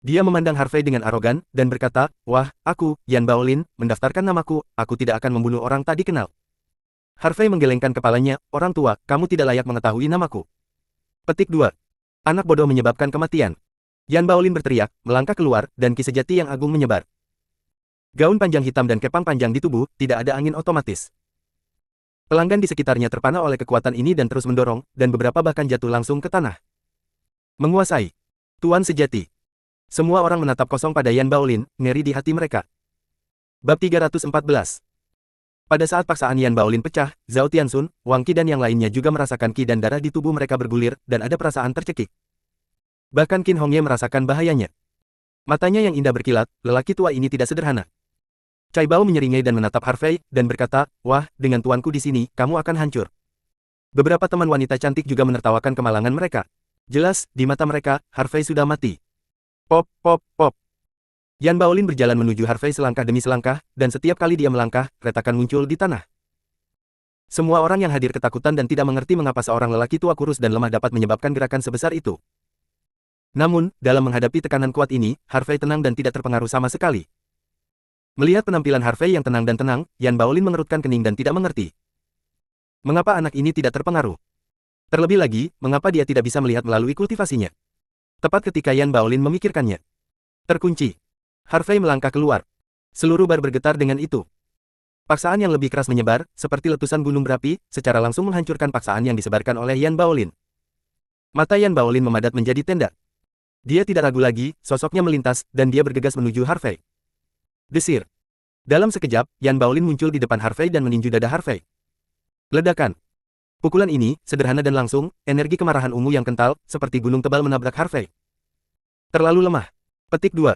B: Dia memandang Harvey dengan arogan, dan berkata, wah, aku, Yan Baolin, mendaftarkan namaku, aku tidak akan membunuh orang tak dikenal. Harvey menggelengkan kepalanya, orang tua, kamu tidak layak mengetahui namaku. Petik 2. Anak bodoh menyebabkan kematian. Yan Baolin berteriak, melangkah keluar, dan ki sejati yang agung menyebar. Gaun panjang hitam dan kepang panjang di tubuh, tidak ada angin otomatis. Pelanggan di sekitarnya terpana oleh kekuatan ini dan terus mendorong, dan beberapa bahkan jatuh langsung ke tanah. Menguasai. Tuan sejati. Semua orang menatap kosong pada Yan Baolin, ngeri di hati mereka. Bab 314. Pada saat paksaan Yan Baolin pecah, Zhao Tianxun, Wang Qi dan yang lainnya juga merasakan ki dan darah di tubuh mereka bergulir, dan ada perasaan tercekik. Bahkan Qin Hongye merasakan bahayanya. Matanya yang indah berkilat, lelaki tua ini tidak sederhana. Chai Bao menyeringai dan menatap Harvey, dan berkata, wah, dengan tuanku di sini, kamu akan hancur. Beberapa teman wanita cantik juga menertawakan kemalangan mereka. Jelas, di mata mereka, Harvey sudah mati. Pop, pop, pop. Yan Baolin berjalan menuju Harvey selangkah demi selangkah, dan setiap kali dia melangkah, retakan muncul di tanah. Semua orang yang hadir ketakutan dan tidak mengerti mengapa seorang lelaki tua kurus dan lemah dapat menyebabkan gerakan sebesar itu. Namun, dalam menghadapi tekanan kuat ini, Harvey tenang dan tidak terpengaruh sama sekali. Melihat penampilan Harvey yang tenang dan tenang, Yan Baolin mengerutkan kening dan tidak mengerti. Mengapa anak ini tidak terpengaruh? Terlebih lagi, mengapa dia tidak bisa melihat melalui kultivasinya? Tepat ketika Yan Baolin memikirkannya. Terkunci. Harvey melangkah keluar. Seluruh bar bergetar dengan itu. Paksaan yang lebih keras menyebar, seperti letusan gunung berapi, secara langsung menghancurkan paksaan yang disebarkan oleh Yan Baolin. Mata Yan Baolin memadat menjadi tenda. Dia tidak ragu lagi, sosoknya melintas, dan dia bergegas menuju Harvey. Desir. Dalam sekejap, Yan Baolin muncul di depan Harvey dan meninju dada Harvey. Ledakan. Pukulan ini, sederhana dan langsung, energi kemarahan ungu yang kental, seperti gunung tebal menabrak Harvey. Terlalu lemah. Petik 2.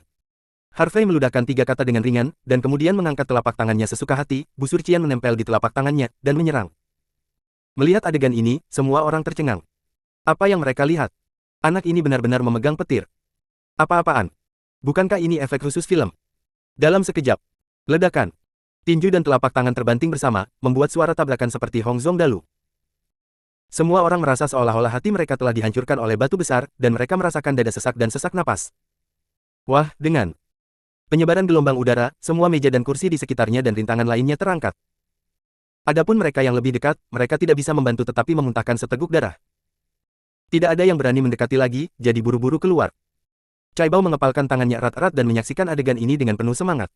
B: Harvey meludahkan 3 kata dengan ringan, dan kemudian mengangkat telapak tangannya sesuka hati, busur cian menempel di telapak tangannya, dan menyerang. Melihat adegan ini, semua orang tercengang. Apa yang mereka lihat? Anak ini benar-benar memegang petir. Apa-apaan? Bukankah ini efek khusus film? Dalam sekejap. Ledakan. Tinju dan telapak tangan terbanting bersama, membuat suara tabrakan seperti Hong Zong Dalu. Semua orang merasa seolah-olah hati mereka telah dihancurkan oleh batu besar, dan mereka merasakan dada sesak dan sesak napas. Wah, dengan penyebaran gelombang udara, semua meja dan kursi di sekitarnya dan rintangan lainnya terangkat. Adapun mereka yang lebih dekat, mereka tidak bisa membantu tetapi memuntahkan seteguk darah. Tidak ada yang berani mendekati lagi, jadi buru-buru keluar. Cai Bao mengepalkan tangannya erat-erat dan menyaksikan adegan ini dengan penuh semangat.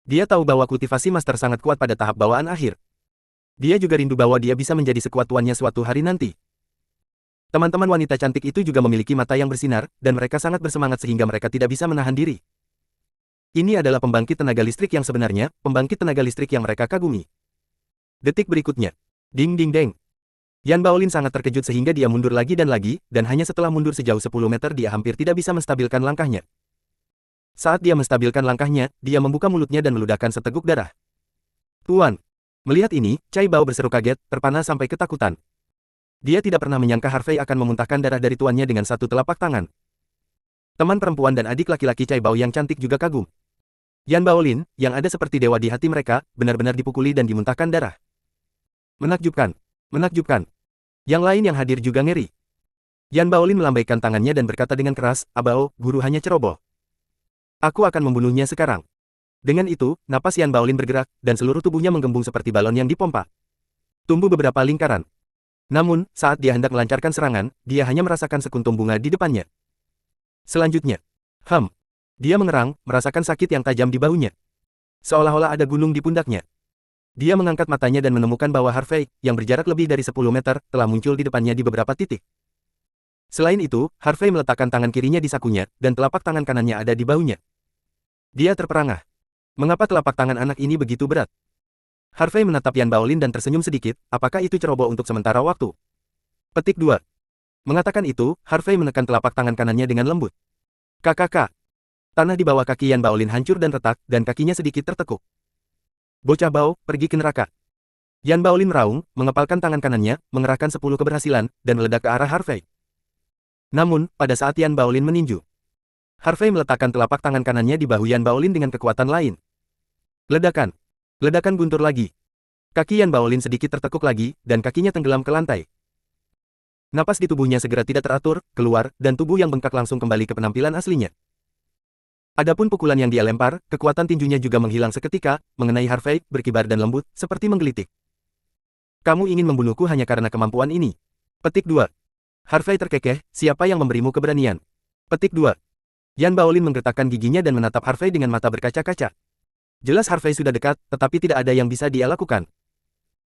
B: Dia tahu bahwa kultivasi master sangat kuat pada tahap bawaan akhir. Dia juga rindu bahwa dia bisa menjadi sekuat tuannya suatu hari nanti. Teman-teman wanita cantik itu juga memiliki mata yang bersinar, dan mereka sangat bersemangat sehingga mereka tidak bisa menahan diri. Ini adalah pembangkit tenaga listrik yang sebenarnya, pembangkit tenaga listrik yang mereka kagumi. Detik berikutnya. Ding ding deng. Yan Baolin sangat terkejut sehingga dia mundur lagi, dan hanya setelah mundur sejauh 10 meter dia hampir tidak bisa menstabilkan langkahnya. Saat dia menstabilkan langkahnya, dia membuka mulutnya dan meludahkan seteguk darah. Tuan. Melihat ini, Cai Bao berseru kaget, terpana sampai ketakutan. Dia tidak pernah menyangka Harvey akan memuntahkan darah dari tuannya dengan satu telapak tangan. Teman perempuan dan adik laki-laki Cai Bao yang cantik juga kagum. Yan Baolin, yang ada seperti dewa di hati mereka, benar-benar dipukuli dan dimuntahkan darah. Menakjubkan. Menakjubkan. Yang lain yang hadir juga ngeri. Yan Baolin melambaikan tangannya dan berkata dengan keras, "Abao, guru hanya ceroboh. Aku akan membunuhnya sekarang." Dengan itu, napas Yan Baolin bergerak, dan seluruh tubuhnya menggembung seperti balon yang dipompa. Tumbuh beberapa lingkaran. Namun, saat dia hendak melancarkan serangan, dia hanya merasakan sekuntum bunga di depannya. Selanjutnya, dia mengerang, merasakan sakit yang tajam di bahunya. Seolah-olah ada gunung di pundaknya. Dia mengangkat matanya dan menemukan bahwa Harvey, yang berjarak lebih dari 10 meter, telah muncul di depannya di beberapa titik. Selain itu, Harvey meletakkan tangan kirinya di sakunya, dan telapak tangan kanannya ada di bahunya. Dia terperangah. Mengapa telapak tangan anak ini begitu berat? Harvey menatap Yan Baolin dan tersenyum sedikit, apakah itu ceroboh untuk sementara waktu? Petik 2. Mengatakan itu, Harvey menekan telapak tangan kanannya dengan lembut. Kakak. Tanah di bawah kaki Yan Baolin hancur dan retak, dan kakinya sedikit tertekuk. Bocah Bao, pergi ke neraka. Yan Baolin meraung, mengepalkan tangan kanannya, mengerahkan 10 keberhasilan, dan meledak ke arah Harvey. Namun, pada saat Yan Baolin meninju, Harvey meletakkan telapak tangan kanannya di bahu Yan Baolin dengan kekuatan lain. Ledakan. Ledakan guntur lagi. Kaki Yan Baolin sedikit tertekuk lagi, dan kakinya tenggelam ke lantai. Napas di tubuhnya segera tidak teratur, keluar, dan tubuh yang bengkak langsung kembali ke penampilan aslinya. Adapun pukulan yang dia lempar, kekuatan tinjunya juga menghilang seketika, mengenai Harvey, berkibar dan lembut, seperti menggelitik. Kamu ingin membunuhku hanya karena kemampuan ini. Petik 2. Harvey terkekeh, siapa yang memberimu keberanian? Petik 2. Yan Baolin menggertakkan giginya dan menatap Harvey dengan mata berkaca-kaca. Jelas Harvey sudah dekat, tetapi tidak ada yang bisa dia lakukan.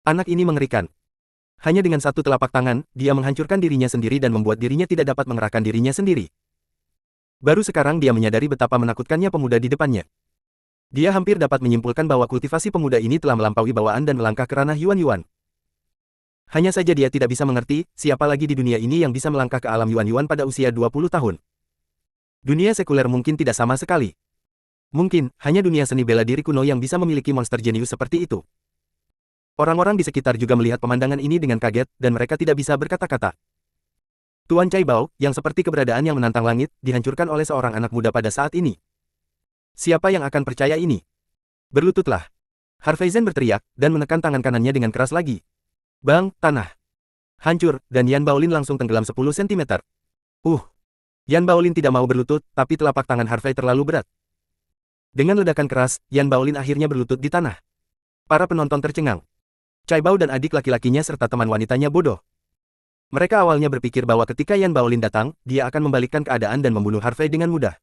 B: Anak ini mengerikan. Hanya dengan satu telapak tangan, dia menghancurkan dirinya sendiri dan membuat dirinya tidak dapat mengerahkan dirinya sendiri. Baru sekarang dia menyadari betapa menakutkannya pemuda di depannya. Dia hampir dapat menyimpulkan bahwa kultivasi pemuda ini telah melampaui bawaan dan melangkah ke ranah Yuan-Yuan. Hanya saja dia tidak bisa mengerti, siapa lagi di dunia ini yang bisa melangkah ke alam Yuan-Yuan pada usia 20 tahun. Dunia sekuler mungkin tidak sama sekali. Mungkin, hanya dunia seni bela diri kuno yang bisa memiliki monster jenius seperti itu. Orang-orang di sekitar juga melihat pemandangan ini dengan kaget, dan mereka tidak bisa berkata-kata. Tuan Cai Bao, yang seperti keberadaan yang menantang langit, dihancurkan oleh seorang anak muda pada saat ini. Siapa yang akan percaya ini? Berlututlah. Harvey Zhen berteriak, dan menekan tangan kanannya dengan keras lagi. Bang, tanah. Hancur, dan Yan Baolin langsung tenggelam 10 cm. Yan Baolin tidak mau berlutut, tapi telapak tangan Harvey terlalu berat. Dengan ledakan keras, Yan Baolin akhirnya berlutut di tanah. Para penonton tercengang. Cai Bao dan adik laki-lakinya serta teman wanitanya bodoh. Mereka awalnya berpikir bahwa ketika Yan Baolin datang, dia akan membalikkan keadaan dan membunuh Harvey dengan mudah.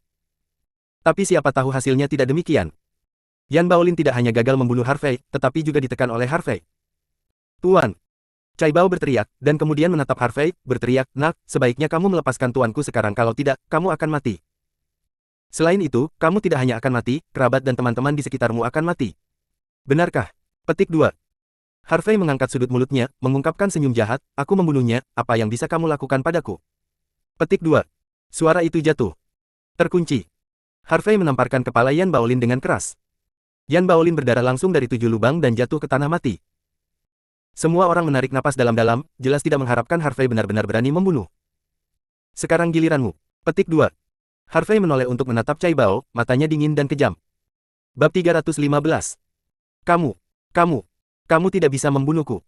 B: Tapi siapa tahu hasilnya tidak demikian. Yan Baolin tidak hanya gagal membunuh Harvey, tetapi juga ditekan oleh Harvey. Tuan! Cai Bao berteriak, dan kemudian menatap Harvey, berteriak, "Nak, sebaiknya kamu melepaskan tuanku sekarang, kalau tidak, kamu akan mati. Selain itu, kamu tidak hanya akan mati, kerabat dan teman-teman di sekitarmu akan mati." Benarkah? Petik 2. Harvey mengangkat sudut mulutnya, mengungkapkan senyum jahat, "Aku membunuhnya, apa yang bisa kamu lakukan padaku?" Petik 2. Suara itu jatuh. Terkunci. Harvey menamparkan kepala Yan Baolin dengan keras. Yan Baolin berdarah langsung dari 7 lubang dan jatuh ke tanah mati. Semua orang menarik napas dalam-dalam, jelas tidak mengharapkan Harvey benar-benar berani membunuh. Sekarang giliranmu. Petik 2. Harvey menoleh untuk menatap Cai Bao, matanya dingin dan kejam. Bab 315. Kamu tidak bisa membunuhku.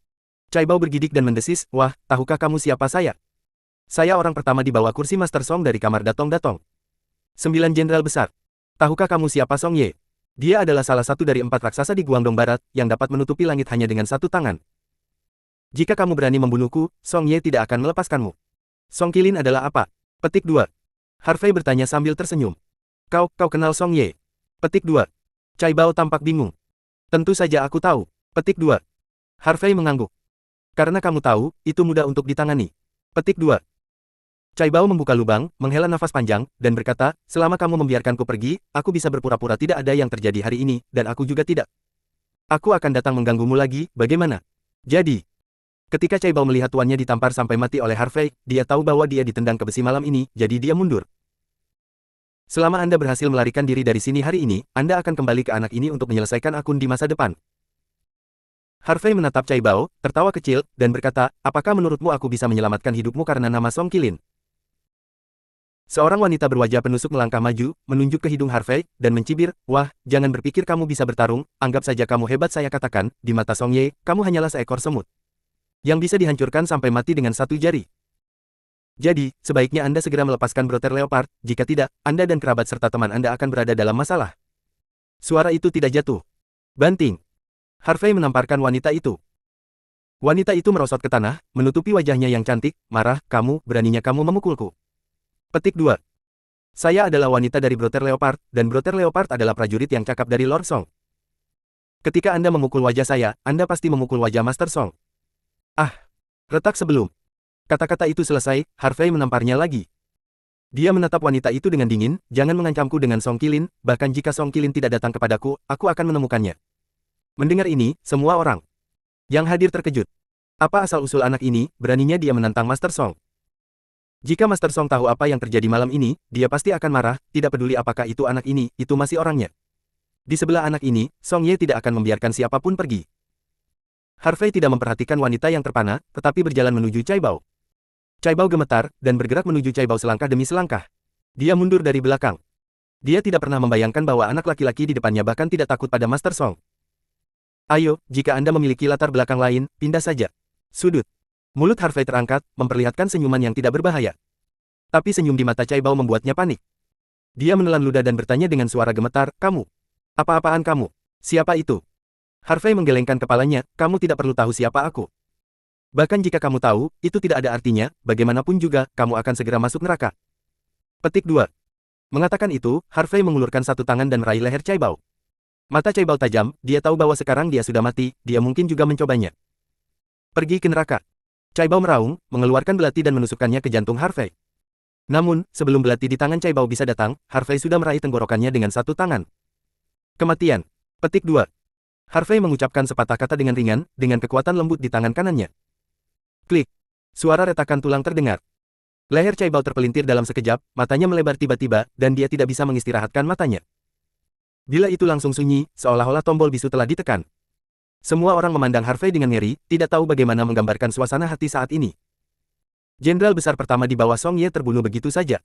B: Cai Bao bergidik dan mendesis, "Wah, tahukah kamu siapa saya? Saya orang pertama di bawah kursi Master Song dari kamar Datong-Datong. 9 jenderal besar. Tahukah kamu siapa Song Ye? Dia adalah salah satu dari 4 raksasa di Guangdong Barat, yang dapat menutupi langit hanya dengan satu tangan. Jika kamu berani membunuhku, Song Ye tidak akan melepaskanmu." Song Qilin adalah apa? Petik 2. Harvey bertanya sambil tersenyum. Kau kenal Song Ye? Petik 2. Cai Bao tampak bingung. Tentu saja aku tahu. Petik 2. Harvey mengangguk. Karena kamu tahu, itu mudah untuk ditangani. Petik 2. Cai Bao membuka lubang, menghela nafas panjang, dan berkata, "Selama kamu membiarkanku pergi, aku bisa berpura-pura tidak ada yang terjadi hari ini, dan aku juga tidak. Aku akan datang mengganggumu lagi, bagaimana?" Jadi, ketika Cai Bao melihat tuannya ditampar sampai mati oleh Harvey, dia tahu bahwa dia ditendang ke besi malam ini, jadi dia mundur. "Selama Anda berhasil melarikan diri dari sini hari ini, Anda akan kembali ke anak ini untuk menyelesaikan akun di masa depan." Harvey menatap Cai Bao, tertawa kecil, dan berkata, "Apakah menurutmu aku bisa menyelamatkan hidupmu karena nama Song Qilin?" Seorang wanita berwajah penusuk melangkah maju, menunjuk ke hidung Harvey, dan mencibir, "Wah, jangan berpikir kamu bisa bertarung, anggap saja kamu hebat. Saya katakan, di mata Song Ye, kamu hanyalah seekor semut yang bisa dihancurkan sampai mati dengan satu jari. Jadi, sebaiknya Anda segera melepaskan Brother Leopard, jika tidak, Anda dan kerabat serta teman Anda akan berada dalam masalah." Suara itu tidak jatuh. Banting. Harvey menamparkan wanita itu. Wanita itu merosot ke tanah, menutupi wajahnya yang cantik, marah, "Kamu, beraninya kamu memukulku." Petik 2. Saya adalah wanita dari Brother Leopard, dan Brother Leopard adalah prajurit yang cakap dari Lord Song. Ketika Anda memukul wajah saya, Anda pasti memukul wajah Master Song. Ah! Retak sebelum kata-kata itu selesai, Harvey menamparnya lagi. Dia menatap wanita itu dengan dingin, "Jangan mengancamku dengan Song Qilin, bahkan jika Song Qilin tidak datang kepadaku, aku akan menemukannya." Mendengar ini, semua orang yang hadir terkejut. Apa asal-usul anak ini, beraninya dia menantang Master Song? Jika Master Song tahu apa yang terjadi malam ini, dia pasti akan marah, tidak peduli apakah itu anak ini, itu masih orangnya. Di sebelah anak ini, Song Ye tidak akan membiarkan siapapun pergi. Harvey tidak memperhatikan wanita yang terpana, tetapi berjalan menuju Cai Bao. Cai Bao gemetar, dan bergerak menuju Cai Bao selangkah demi selangkah. Dia mundur dari belakang. Dia tidak pernah membayangkan bahwa anak laki-laki di depannya bahkan tidak takut pada Master Song. "Ayo, jika Anda memiliki latar belakang lain, pindah saja." Sudut. Mulut Harvey terangkat, memperlihatkan senyuman yang tidak berbahaya. Tapi senyum di mata Cai Bao membuatnya panik. Dia menelan ludah dan bertanya dengan suara gemetar, "Kamu? Apa-apaan kamu? Siapa itu?" Harvey menggelengkan kepalanya, "Kamu tidak perlu tahu siapa aku. Bahkan jika kamu tahu, itu tidak ada artinya, bagaimanapun juga, kamu akan segera masuk neraka." Petik 2. Mengatakan itu, Harvey mengulurkan satu tangan dan meraih leher Cai Bao. Mata Cai Bao tajam, dia tahu bahwa sekarang dia sudah mati, dia mungkin juga mencobanya. "Pergi ke neraka." Cai Bao meraung, mengeluarkan belati dan menusukkannya ke jantung Harvey. Namun, sebelum belati di tangan Cai Bao bisa datang, Harvey sudah meraih tenggorokannya dengan satu tangan. Kematian. Petik 2. Harvey mengucapkan sepatah kata dengan ringan, dengan kekuatan lembut di tangan kanannya. Klik. Suara retakan tulang terdengar. Leher Cai Bao terpelintir dalam sekejap, matanya melebar tiba-tiba, dan dia tidak bisa mengistirahatkan matanya. Bila itu langsung sunyi, seolah-olah tombol bisu telah ditekan. Semua orang memandang Harvey dengan ngeri, tidak tahu bagaimana menggambarkan suasana hati saat ini. Jenderal besar pertama di bawah Song Ye terbunuh begitu saja.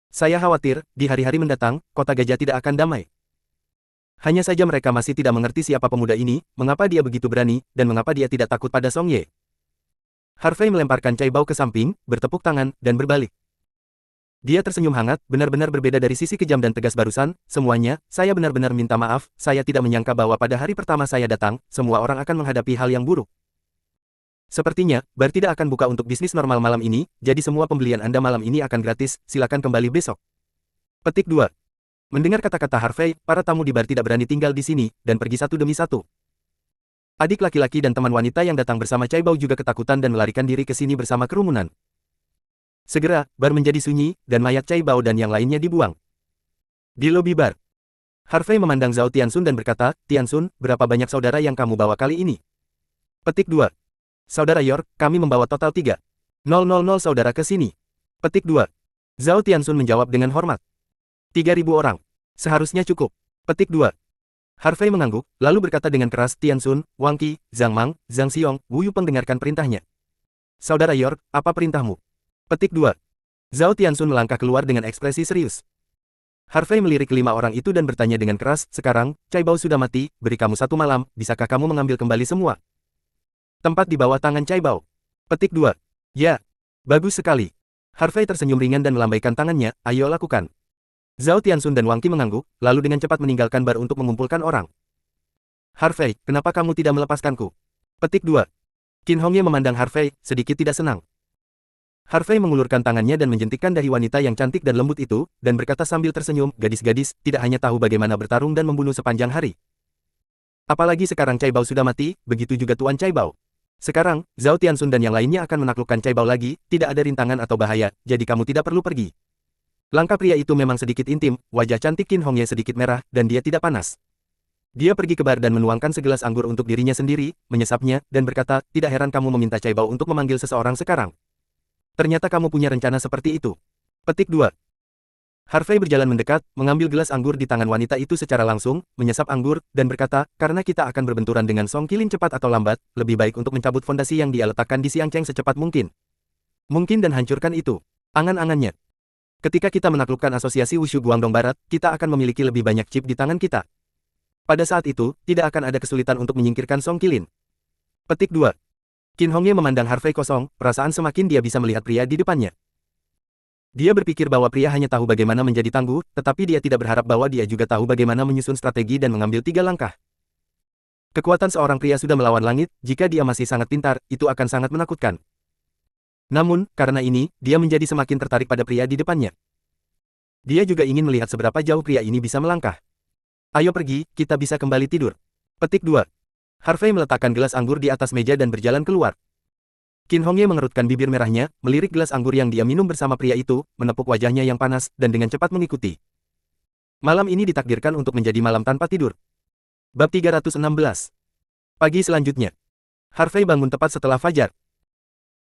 B: Saya khawatir, di hari-hari mendatang, kota gajah tidak akan damai. Hanya saja mereka masih tidak mengerti siapa pemuda ini, mengapa dia begitu berani, dan mengapa dia tidak takut pada Song Ye. Harvey melemparkan Cai Bao ke samping, bertepuk tangan, dan berbalik. Dia tersenyum hangat, benar-benar berbeda dari sisi kejam dan tegas barusan. Semuanya, saya benar-benar minta maaf, saya tidak menyangka bahwa pada hari pertama saya datang, semua orang akan menghadapi hal yang buruk. Sepertinya, bar tidak akan buka untuk bisnis normal malam ini, jadi semua pembelian Anda malam ini akan gratis, silakan kembali besok. Petik 2. Mendengar kata-kata Harvey, para tamu di bar tidak berani tinggal di sini, dan pergi satu demi satu. Adik laki-laki dan teman wanita yang datang bersama Cai Bao juga ketakutan dan melarikan diri ke sini bersama kerumunan. Segera, bar menjadi sunyi, dan mayat Cai Bao dan yang lainnya dibuang. Di lobi bar, Harvey memandang Zhao Tianxun dan berkata, Tianxun, berapa banyak saudara yang kamu bawa kali ini? Petik 2. Saudara York, kami membawa total 3.000 saudara ke sini. Petik 2. Zhao Tianxun menjawab dengan hormat. 3.000 orang. Seharusnya cukup. Petik 2. Harvey mengangguk, lalu berkata dengan keras, Tianxun, Wang Qi, Zhang Mang, Zhang Xiong, Wu Yupeng dengarkan perintahnya. Saudara York, apa perintahmu? Petik 2. Zhao Tianxun melangkah keluar dengan ekspresi serius. Harvey melirik kelima orang itu dan bertanya dengan keras, sekarang, Cai Bao sudah mati, beri kamu 1 malam, bisakah kamu mengambil kembali semua? Tempat di bawah tangan Cai Bao. Petik 2. Ya. Bagus sekali. Harvey tersenyum ringan dan melambaikan tangannya, ayo lakukan. Zhao Tianxun dan Wang Qi mengangguk, lalu dengan cepat meninggalkan bar untuk mengumpulkan orang. Harvey, kenapa kamu tidak melepaskanku? Petik 2. Qin Hongye memandang Harvey, sedikit tidak senang. Harvey mengulurkan tangannya dan menjentikkan dahi wanita yang cantik dan lembut itu, dan berkata sambil tersenyum, gadis-gadis, tidak hanya tahu bagaimana bertarung dan membunuh sepanjang hari. Apalagi sekarang Cai Bao sudah mati, begitu juga Tuan Cai Bao. Sekarang, Zhao Tianxun dan yang lainnya akan menaklukkan Cai Bao lagi, tidak ada rintangan atau bahaya, jadi kamu tidak perlu pergi. Langkah pria itu memang sedikit intim, wajah cantik Qin Hongye sedikit merah, dan dia tidak panas. Dia pergi ke bar dan menuangkan segelas anggur untuk dirinya sendiri, menyesapnya, dan berkata, tidak heran kamu meminta Cai Bao untuk memanggil seseorang sekarang. Ternyata kamu punya rencana seperti itu. Petik 2. Harvey berjalan mendekat, mengambil gelas anggur di tangan wanita itu secara langsung, menyesap anggur, dan berkata, karena kita akan berbenturan dengan Song Qilin cepat atau lambat, lebih baik untuk mencabut fondasi yang dia letakkan di Siang Cheng secepat mungkin. Mungkin dan hancurkan itu. Angan-angannya. Ketika kita menaklukkan asosiasi Wushu Guangdong Barat, kita akan memiliki lebih banyak chip di tangan kita. Pada saat itu, tidak akan ada kesulitan untuk menyingkirkan Song Qilin. Petik 2. Qin Hongye memandang Harvey kosong, perasaan semakin dia bisa melihat pria di depannya. Dia berpikir bahwa pria hanya tahu bagaimana menjadi tangguh, tetapi dia tidak berharap bahwa dia juga tahu bagaimana menyusun strategi dan mengambil 3 langkah. Kekuatan seorang pria sudah melawan langit, jika dia masih sangat pintar, itu akan sangat menakutkan. Namun, karena ini, dia menjadi semakin tertarik pada pria di depannya. Dia juga ingin melihat seberapa jauh pria ini bisa melangkah. Ayo pergi, kita bisa kembali tidur. Petik 2. Harvey meletakkan gelas anggur di atas meja dan berjalan keluar. Qin Hongye mengerutkan bibir merahnya, melirik gelas anggur yang dia minum bersama pria itu, menepuk wajahnya yang panas, dan dengan cepat mengikuti. Malam ini ditakdirkan untuk menjadi malam tanpa tidur. Bab 316. Pagi selanjutnya. Harvey bangun tepat setelah fajar.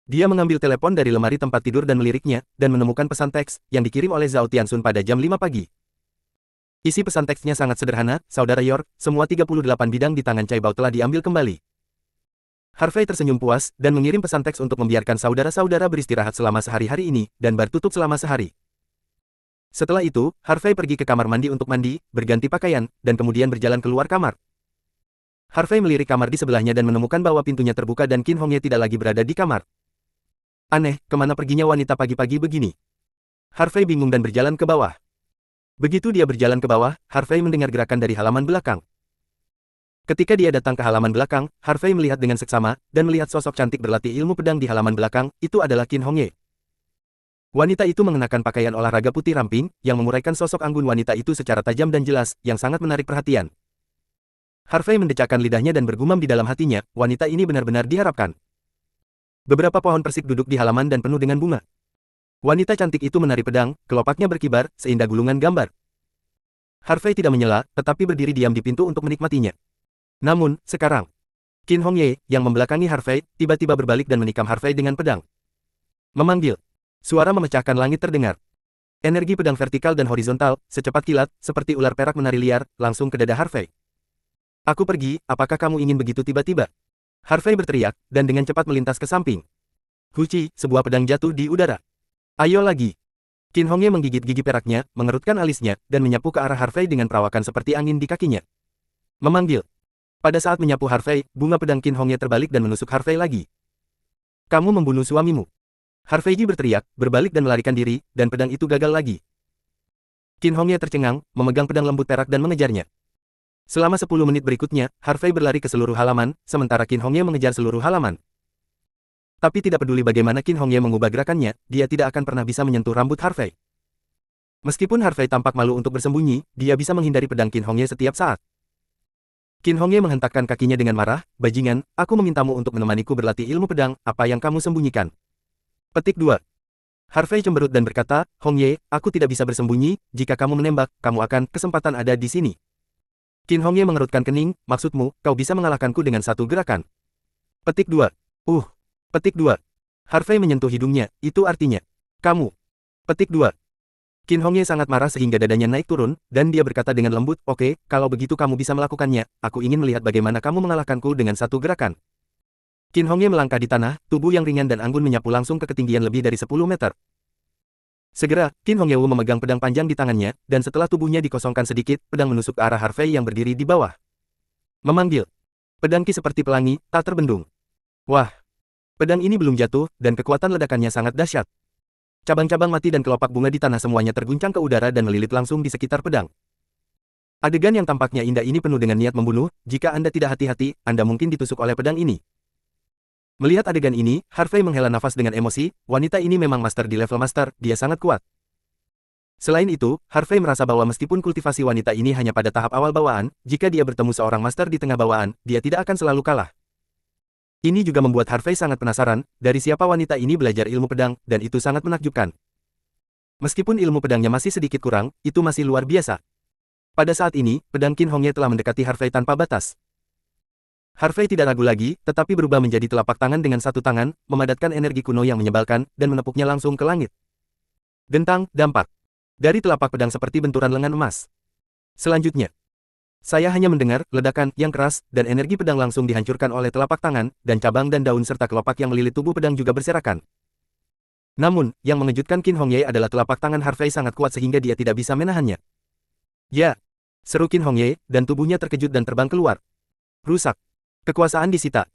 B: Dia mengambil telepon dari lemari tempat tidur dan meliriknya, dan menemukan pesan teks, yang dikirim oleh Zhao Tianxun pada jam 5 pagi. Isi pesan teksnya sangat sederhana, Saudara York, semua 38 bidang di tangan Cai Bao telah diambil kembali. Harvey tersenyum puas, dan mengirim pesan teks untuk membiarkan saudara-saudara beristirahat selama sehari-hari ini, dan bar tutup selama sehari. Setelah itu, Harvey pergi ke kamar mandi untuk mandi, berganti pakaian, dan kemudian berjalan keluar kamar. Harvey melirik kamar di sebelahnya dan menemukan bahwa pintunya terbuka dan Qin Hongye tidak lagi berada di kamar. Aneh, kemana perginya wanita pagi-pagi begini? Harvey bingung dan berjalan ke bawah. Begitu dia berjalan ke bawah, Harvey mendengar gerakan dari halaman belakang. Ketika dia datang ke halaman belakang, Harvey melihat dengan seksama, dan melihat sosok cantik berlatih ilmu pedang di halaman belakang, itu adalah Qin Hongye. Wanita itu mengenakan pakaian olahraga putih ramping, yang menguraikan sosok anggun wanita itu secara tajam dan jelas, yang sangat menarik perhatian. Harvey mendecakkan lidahnya dan bergumam di dalam hatinya, wanita ini benar-benar diharapkan. Beberapa pohon persik duduk di halaman dan penuh dengan bunga. Wanita cantik itu menari pedang, kelopaknya berkibar, seindah gulungan gambar. Harvey tidak menyela, tetapi berdiri diam di pintu untuk menikmatinya. Namun, sekarang, Qin Hongye, yang membelakangi Harvey, tiba-tiba berbalik dan menikam Harvey dengan pedang. Memanggil. Suara memecahkan langit terdengar. Energi pedang vertikal dan horizontal, secepat kilat, seperti ular perak menari liar, langsung ke dada Harvey. Aku pergi, apakah kamu ingin begitu tiba-tiba? Harvey berteriak, dan dengan cepat melintas ke samping. Huci, sebuah pedang jatuh di udara. Ayo lagi. Qin Hongye menggigit gigi peraknya, mengerutkan alisnya, dan menyapu ke arah Harvey dengan perawakan seperti angin di kakinya. Memanggil. Pada saat menyapu Harvey, bunga pedang Qin Hongye terbalik dan menusuk Harvey lagi. Kamu membunuh suamimu. Harvey Ji berteriak, berbalik dan melarikan diri, dan pedang itu gagal lagi. Qin Hongye tercengang, memegang pedang lembut perak dan mengejarnya. Selama 10 menit berikutnya, Harvey berlari ke seluruh halaman, sementara Qin Hongye mengejar seluruh halaman. Tapi tidak peduli bagaimana Qin Hongye mengubah gerakannya, dia tidak akan pernah bisa menyentuh rambut Harvey. Meskipun Harvey tampak malu untuk bersembunyi, dia bisa menghindari pedang Qin Hongye setiap saat. Qin Hongye menghentakkan kakinya dengan marah, bajingan, aku memintamu untuk menemaniku berlatih ilmu pedang, apa yang kamu sembunyikan? Petik 2. Harvey cemberut dan berkata, Hongye, aku tidak bisa bersembunyi, jika kamu menembak, kamu akan, kesempatan ada di sini. Qin Hongye mengerutkan kening, maksudmu, kau bisa mengalahkanku dengan satu gerakan. Petik 2. Petik 2. Harvey menyentuh hidungnya, itu artinya, kamu. Petik 2. Qin Hongye sangat marah sehingga dadanya naik turun, dan dia berkata dengan lembut, oke, kalau begitu kamu bisa melakukannya, aku ingin melihat bagaimana kamu mengalahkanku dengan satu gerakan. Qin Hongye melangkah di tanah, tubuh yang ringan dan anggun menyapu langsung ke ketinggian lebih dari 10 meter. Segera, Qin Hongye memegang pedang panjang di tangannya, dan setelah tubuhnya dikosongkan sedikit, pedang menusuk ke arah Harvey yang berdiri di bawah. Memanggil. Pedang Qi seperti pelangi, tak terbendung. Wah. Pedang ini belum jatuh, dan kekuatan ledakannya sangat dahsyat. Cabang-cabang mati dan kelopak bunga di tanah semuanya terguncang ke udara dan melilit langsung di sekitar pedang. Adegan yang tampaknya indah ini penuh dengan niat membunuh, jika Anda tidak hati-hati, Anda mungkin ditusuk oleh pedang ini. Melihat adegan ini, Harvey menghela nafas dengan emosi, wanita ini memang master di level master, dia sangat kuat. Selain itu, Harvey merasa bahwa meskipun kultivasi wanita ini hanya pada tahap awal bawaan, jika dia bertemu seorang master di tengah bawaan, dia tidak akan selalu kalah. Ini juga membuat Harvey sangat penasaran, dari siapa wanita ini belajar ilmu pedang, dan itu sangat menakjubkan. Meskipun ilmu pedangnya masih sedikit kurang, itu masih luar biasa. Pada saat ini, pedang Qin Hongye telah mendekati Harvey tanpa batas. Harvey tidak ragu lagi, tetapi berubah menjadi telapak tangan dengan satu tangan, memadatkan energi kuno yang menyebalkan, dan menepuknya langsung ke langit. Dentang, dampak. Dari telapak pedang seperti benturan lengan emas. Selanjutnya, saya hanya mendengar ledakan yang keras, dan energi pedang langsung dihancurkan oleh telapak tangan, dan cabang dan daun serta kelopak yang melilit tubuh pedang juga berserakan. Namun, yang mengejutkan Qin Hongye adalah telapak tangan Harvey sangat kuat sehingga dia tidak bisa menahannya. Ya! Seru Qin Hongye, dan tubuhnya terkejut dan terbang keluar. Rusak. Kekuasaan disita.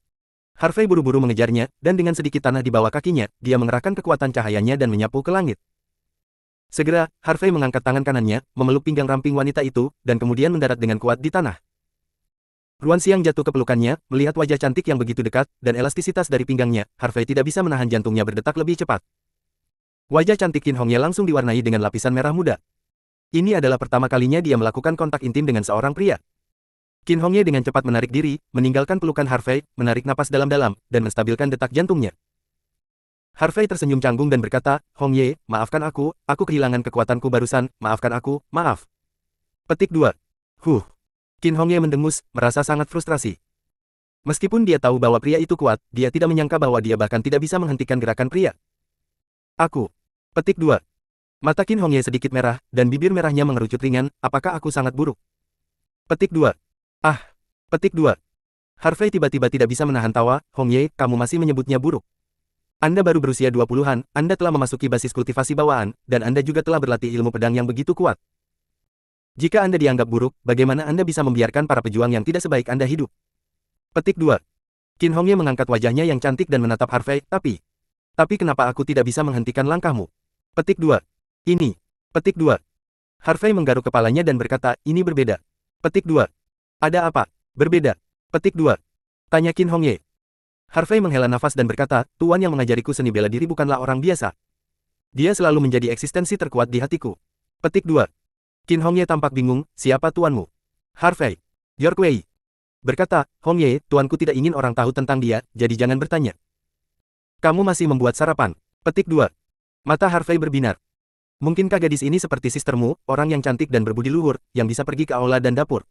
B: Harvey buru-buru mengejarnya, dan dengan sedikit tanah di bawah kakinya, dia mengerahkan kekuatan cahayanya dan menyapu ke langit. Segera, Harvey mengangkat tangan kanannya, memeluk pinggang ramping wanita itu, dan kemudian mendarat dengan kuat di tanah. Ruan Xiang jatuh ke pelukannya, melihat wajah cantik yang begitu dekat, dan elastisitas dari pinggangnya, Harvey tidak bisa menahan jantungnya berdetak lebih cepat. Wajah cantik Qin Hongye langsung diwarnai dengan lapisan merah muda. Ini adalah pertama kalinya dia melakukan kontak intim dengan seorang pria. Qin Hongye dengan cepat menarik diri, meninggalkan pelukan Harvey, menarik napas dalam-dalam, dan menstabilkan detak jantungnya. Harvey tersenyum canggung dan berkata, Hongye, maafkan aku kehilangan kekuatanku barusan, maafkan aku, maaf. Petik 2. Qin Hongye mendengus, merasa sangat frustrasi. Meskipun dia tahu bahwa pria itu kuat, dia tidak menyangka bahwa dia bahkan tidak bisa menghentikan gerakan pria. Petik 2. Mata Qin Hongye sedikit merah, dan bibir merahnya mengerucut ringan, apakah aku sangat buruk? Petik 2. Petik 2. Harvey tiba-tiba tidak bisa menahan tawa, Hongye, kamu masih menyebutnya buruk. Anda baru berusia 20-an, Anda telah memasuki basis kultivasi bawaan, dan Anda juga telah berlatih ilmu pedang yang begitu kuat. Jika Anda dianggap buruk, bagaimana Anda bisa membiarkan para pejuang yang tidak sebaik Anda hidup? Petik 2. Qin Hongye mengangkat wajahnya yang cantik dan menatap Harvey, tapi kenapa aku tidak bisa menghentikan langkahmu? Petik 2. Ini. Petik 2. Harvey menggaruk kepalanya dan berkata, ini berbeda. Petik 2. Ada apa? Berbeda. Petik 2. Tanya Qin Hongye. Harvey menghela nafas dan berkata, tuan yang mengajariku seni bela diri bukanlah orang biasa. Dia selalu menjadi eksistensi terkuat di hatiku. Petik 2. Qin Hongye tampak bingung, siapa tuanmu? Harvey. York Wei. Berkata, Hongye, tuanku tidak ingin orang tahu tentang dia, jadi jangan bertanya. Kamu masih membuat sarapan. Petik 2. Mata Harvey berbinar. Mungkinkah gadis ini seperti sistermu, orang yang cantik dan berbudi luhur, yang bisa pergi ke aula dan dapur?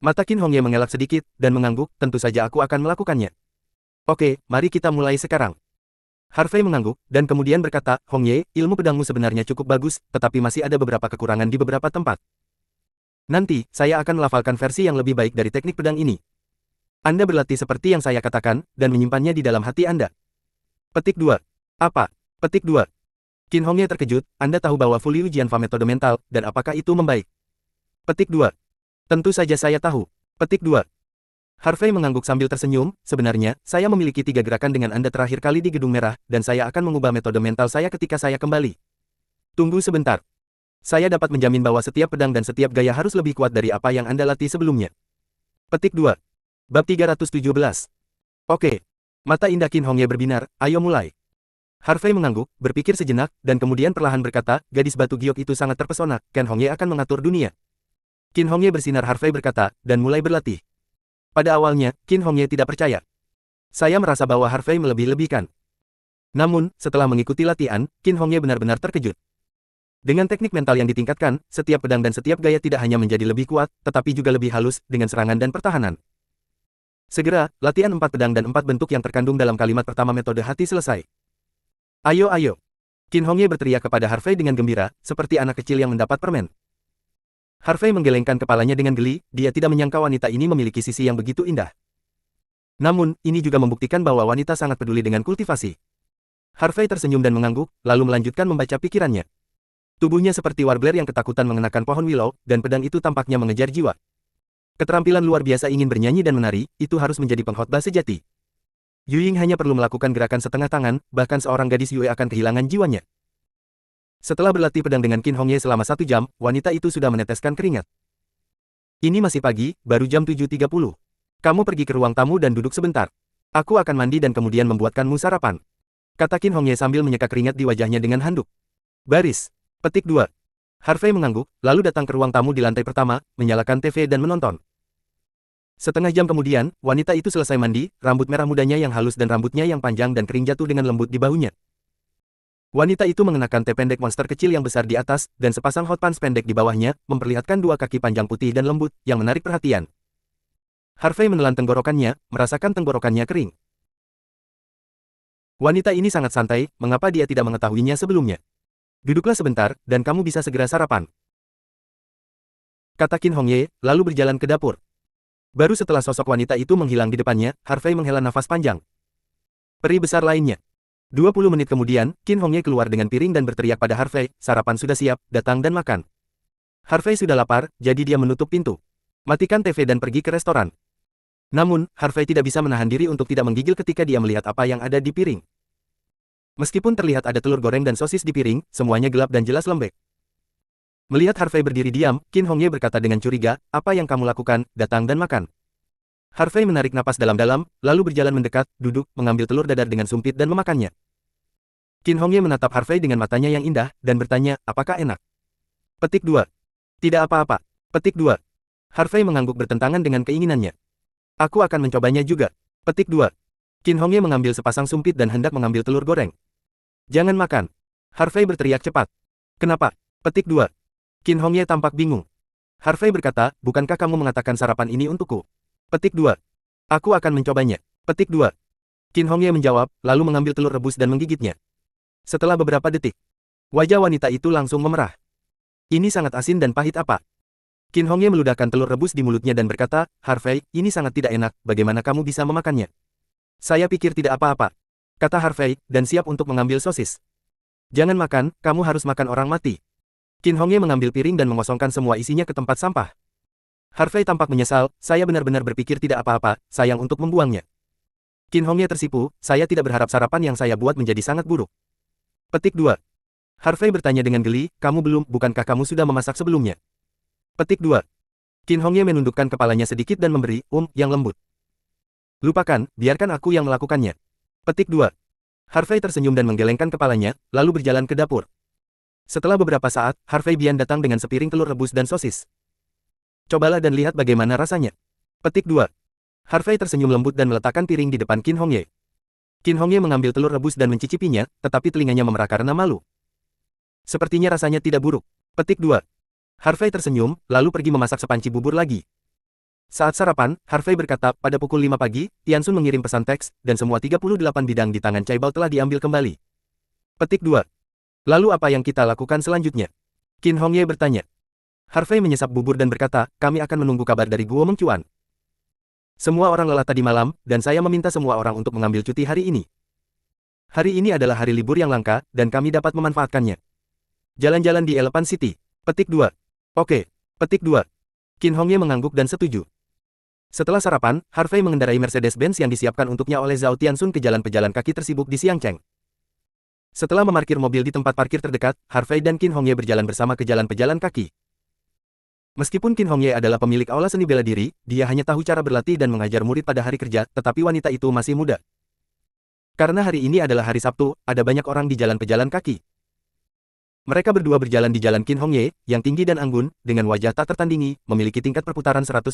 B: Mata Qin Hongye mengelak sedikit, dan mengangguk, tentu saja aku akan melakukannya. Oke, mari kita mulai sekarang. Harvey mengangguk, dan kemudian berkata, Hongye, ilmu pedangmu sebenarnya cukup bagus, tetapi masih ada beberapa kekurangan di beberapa tempat. Nanti, saya akan melafalkan versi yang lebih baik dari teknik pedang ini. Anda berlatih seperti yang saya katakan, dan menyimpannya di dalam hati Anda. Petik 2. Apa? Petik 2. Qin Hongye terkejut, Anda tahu bahwa Fully ujian Fa metode mental, dan apakah itu membaik? Petik 2. Tentu saja saya tahu. Petik 2. Harvey mengangguk sambil tersenyum, sebenarnya, saya memiliki 3 gerakan dengan Anda terakhir kali di Gedung Merah, dan saya akan mengubah metode mental saya ketika saya kembali. Tunggu sebentar. Saya dapat menjamin bahwa setiap pedang dan setiap gaya harus lebih kuat dari apa yang Anda latih sebelumnya. Petik 2. Bab 317. Oke. Mata indah Qin Hongye berbinar, ayo mulai. Harvey mengangguk, berpikir sejenak, dan kemudian perlahan berkata, gadis batu giok itu sangat terpesona, Qin Hongye akan mengatur dunia. Qin Hongye bersinar, Harvey berkata, dan mulai berlatih. Pada awalnya, Qin Hongye tidak percaya. Saya merasa bahwa Harvey melebih-lebihkan. Namun, setelah mengikuti latihan, Qin Hongye benar-benar terkejut. Dengan teknik mental yang ditingkatkan, setiap pedang dan setiap gaya tidak hanya menjadi lebih kuat, tetapi juga lebih halus, dengan serangan dan pertahanan. Segera, latihan 4 pedang dan 4 bentuk yang terkandung dalam kalimat pertama metode hati selesai. Ayo ayo. Qin Hongye berteriak kepada Harvey dengan gembira, seperti anak kecil yang mendapat permen. Harvey menggelengkan kepalanya dengan geli, dia tidak menyangka wanita ini memiliki sisi yang begitu indah. Namun, ini juga membuktikan bahwa wanita sangat peduli dengan kultivasi. Harvey tersenyum dan mengangguk, lalu melanjutkan membaca pikirannya. Tubuhnya seperti warbler yang ketakutan mengenakan pohon willow, dan pedang itu tampaknya mengejar jiwa. Keterampilan luar biasa ingin bernyanyi dan menari, itu harus menjadi pengkhotbah sejati. Yuying hanya perlu melakukan gerakan setengah tangan, bahkan seorang gadis Yue akan kehilangan jiwanya. Setelah berlatih pedang dengan Qin Hongye selama 1 jam, wanita itu sudah meneteskan keringat. Ini masih pagi, baru jam 7.30. Kamu pergi ke ruang tamu dan duduk sebentar. Aku akan mandi dan kemudian membuatkanmu sarapan. Kata Qin Hongye sambil menyeka keringat di wajahnya dengan handuk. Baris. Petik 2. Harvey mengangguk, lalu datang ke ruang tamu di lantai pertama, menyalakan TV dan menonton. Setengah jam kemudian, wanita itu selesai mandi, rambut merah mudanya yang halus dan rambutnya yang panjang dan kering jatuh dengan lembut di bahunya. Wanita itu mengenakan teh pendek monster kecil yang besar di atas, dan sepasang hot pants pendek di bawahnya, memperlihatkan 2 kaki panjang putih dan lembut, yang menarik perhatian. Harvey menelan tenggorokannya, merasakan tenggorokannya kering. Wanita ini sangat santai, mengapa dia tidak mengetahuinya sebelumnya? Duduklah sebentar, dan kamu bisa segera sarapan. Kata Qin Hongye, lalu berjalan ke dapur. Baru setelah sosok wanita itu menghilang di depannya, Harvey menghela nafas panjang. Peri besar lainnya. 20 menit kemudian, Qin Hongye keluar dengan piring dan berteriak pada Harvey, sarapan sudah siap, datang dan makan. Harvey sudah lapar, jadi dia menutup pintu. Matikan TV dan pergi ke restoran. Namun, Harvey tidak bisa menahan diri untuk tidak menggigil ketika dia melihat apa yang ada di piring. Meskipun terlihat ada telur goreng dan sosis di piring, semuanya gelap dan jelas lembek. Melihat Harvey berdiri diam, Qin Hongye berkata dengan curiga, apa yang kamu lakukan, datang dan makan. Harvey menarik napas dalam-dalam, lalu berjalan mendekat, duduk, mengambil telur dadar dengan sumpit dan memakannya. Qin Hongye menatap Harvey dengan matanya yang indah, dan bertanya, apakah enak? Petik 2. Tidak apa-apa. Petik 2. Harvey mengangguk bertentangan dengan keinginannya. Aku akan mencobanya juga. Petik 2. Qin Hongye mengambil sepasang sumpit dan hendak mengambil telur goreng. Jangan makan. Harvey berteriak cepat. Kenapa? Petik 2. Qin Hongye tampak bingung. Harvey berkata, bukankah kamu mengatakan sarapan ini untukku? Petik 2. Aku akan mencobanya. Petik 2. Qin Hongye menjawab, lalu mengambil telur rebus dan menggigitnya. Setelah beberapa detik, wajah wanita itu langsung memerah. Ini sangat asin dan pahit apa? Qin Hongye meludahkan telur rebus di mulutnya dan berkata, Harvey, ini sangat tidak enak, bagaimana kamu bisa memakannya? Saya pikir tidak apa-apa, kata Harvey, dan siap untuk mengambil sosis. Jangan makan, kamu harus makan orang mati. Qin Hongye mengambil piring dan mengosongkan semua isinya ke tempat sampah. Harvey tampak menyesal, saya benar-benar berpikir tidak apa-apa, sayang untuk membuangnya. Qin Hongye tersipu, saya tidak berharap sarapan yang saya buat menjadi sangat buruk. Petik 2. Harvey bertanya dengan geli, kamu belum, bukankah kamu sudah memasak sebelumnya? Petik 2. Qin Hongye menundukkan kepalanya sedikit dan memberi, yang lembut. Lupakan, biarkan aku yang melakukannya. Petik 2. Harvey tersenyum dan menggelengkan kepalanya, lalu berjalan ke dapur. Setelah beberapa saat, Harvey Bian datang dengan sepiring telur rebus dan sosis. Cobalah dan lihat bagaimana rasanya. Petik 2. Harvey tersenyum lembut dan meletakkan piring di depan Qin Hongye. Qin Hongye mengambil telur rebus dan mencicipinya, tetapi telinganya memerah karena malu. Sepertinya rasanya tidak buruk. Petik 2. Harvey tersenyum, lalu pergi memasak sepanci bubur lagi. Saat sarapan, Harvey berkata, pada pukul 5 pagi, Tiansun mengirim pesan teks, dan semua 38 bidang di tangan Caibao telah diambil kembali. Petik 2. Lalu apa yang kita lakukan selanjutnya? Qin Hongye bertanya. Harvey menyesap bubur dan berkata, kami akan menunggu kabar dari Guo Mengcuan. Semua orang lelah tadi malam, dan saya meminta semua orang untuk mengambil cuti hari ini. Hari ini adalah hari libur yang langka, dan kami dapat memanfaatkannya. Jalan-jalan di Elephant City. Petik 2. Oke. Petik 2. Qin Hongye mengangguk dan setuju. Setelah sarapan, Harvey mengendarai Mercedes-Benz yang disiapkan untuknya oleh Zhao Tianxun ke jalan pejalan kaki tersibuk di Xiangcheng. Setelah memarkir mobil di tempat parkir terdekat, Harvey dan Qin Hongye berjalan bersama ke jalan pejalan kaki. Meskipun Qin Hongye adalah pemilik aula seni bela diri, dia hanya tahu cara berlatih dan mengajar murid pada hari kerja, tetapi wanita itu masih muda. Karena hari ini adalah hari Sabtu, ada banyak orang di jalan pejalan kaki. Mereka berdua berjalan di jalan Qin Hongye, yang tinggi dan anggun, dengan wajah tak tertandingi, memiliki tingkat perputaran 100%.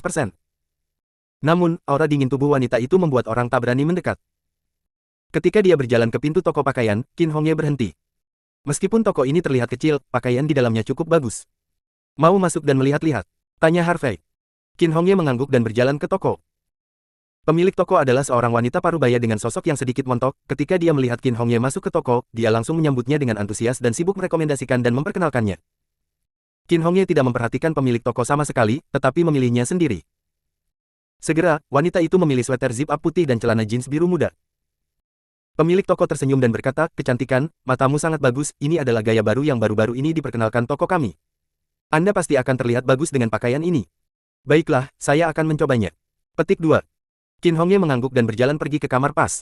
B: Namun, aura dingin tubuh wanita itu membuat orang tak berani mendekat. Ketika dia berjalan ke pintu toko pakaian, Qin Hongye berhenti. Meskipun toko ini terlihat kecil, pakaian di dalamnya cukup bagus. Mau masuk dan melihat-lihat? Tanya Harvey. Qin Hongye mengangguk dan berjalan ke toko. Pemilik toko adalah seorang wanita parubaya dengan sosok yang sedikit montok. Ketika dia melihat Qin Hongye masuk ke toko, dia langsung menyambutnya dengan antusias dan sibuk merekomendasikan dan memperkenalkannya. Qin Hongye tidak memperhatikan pemilik toko sama sekali, tetapi memilihnya sendiri. Segera, wanita itu memilih sweater zip-up putih dan celana jeans biru muda. Pemilik toko tersenyum dan berkata, "Kecantikan, matamu sangat bagus, ini adalah gaya baru yang baru-baru ini diperkenalkan toko kami. Anda pasti akan terlihat bagus dengan pakaian ini." "Baiklah, saya akan mencobanya." Petik 2. Qin Hongye mengangguk dan berjalan pergi ke kamar pas.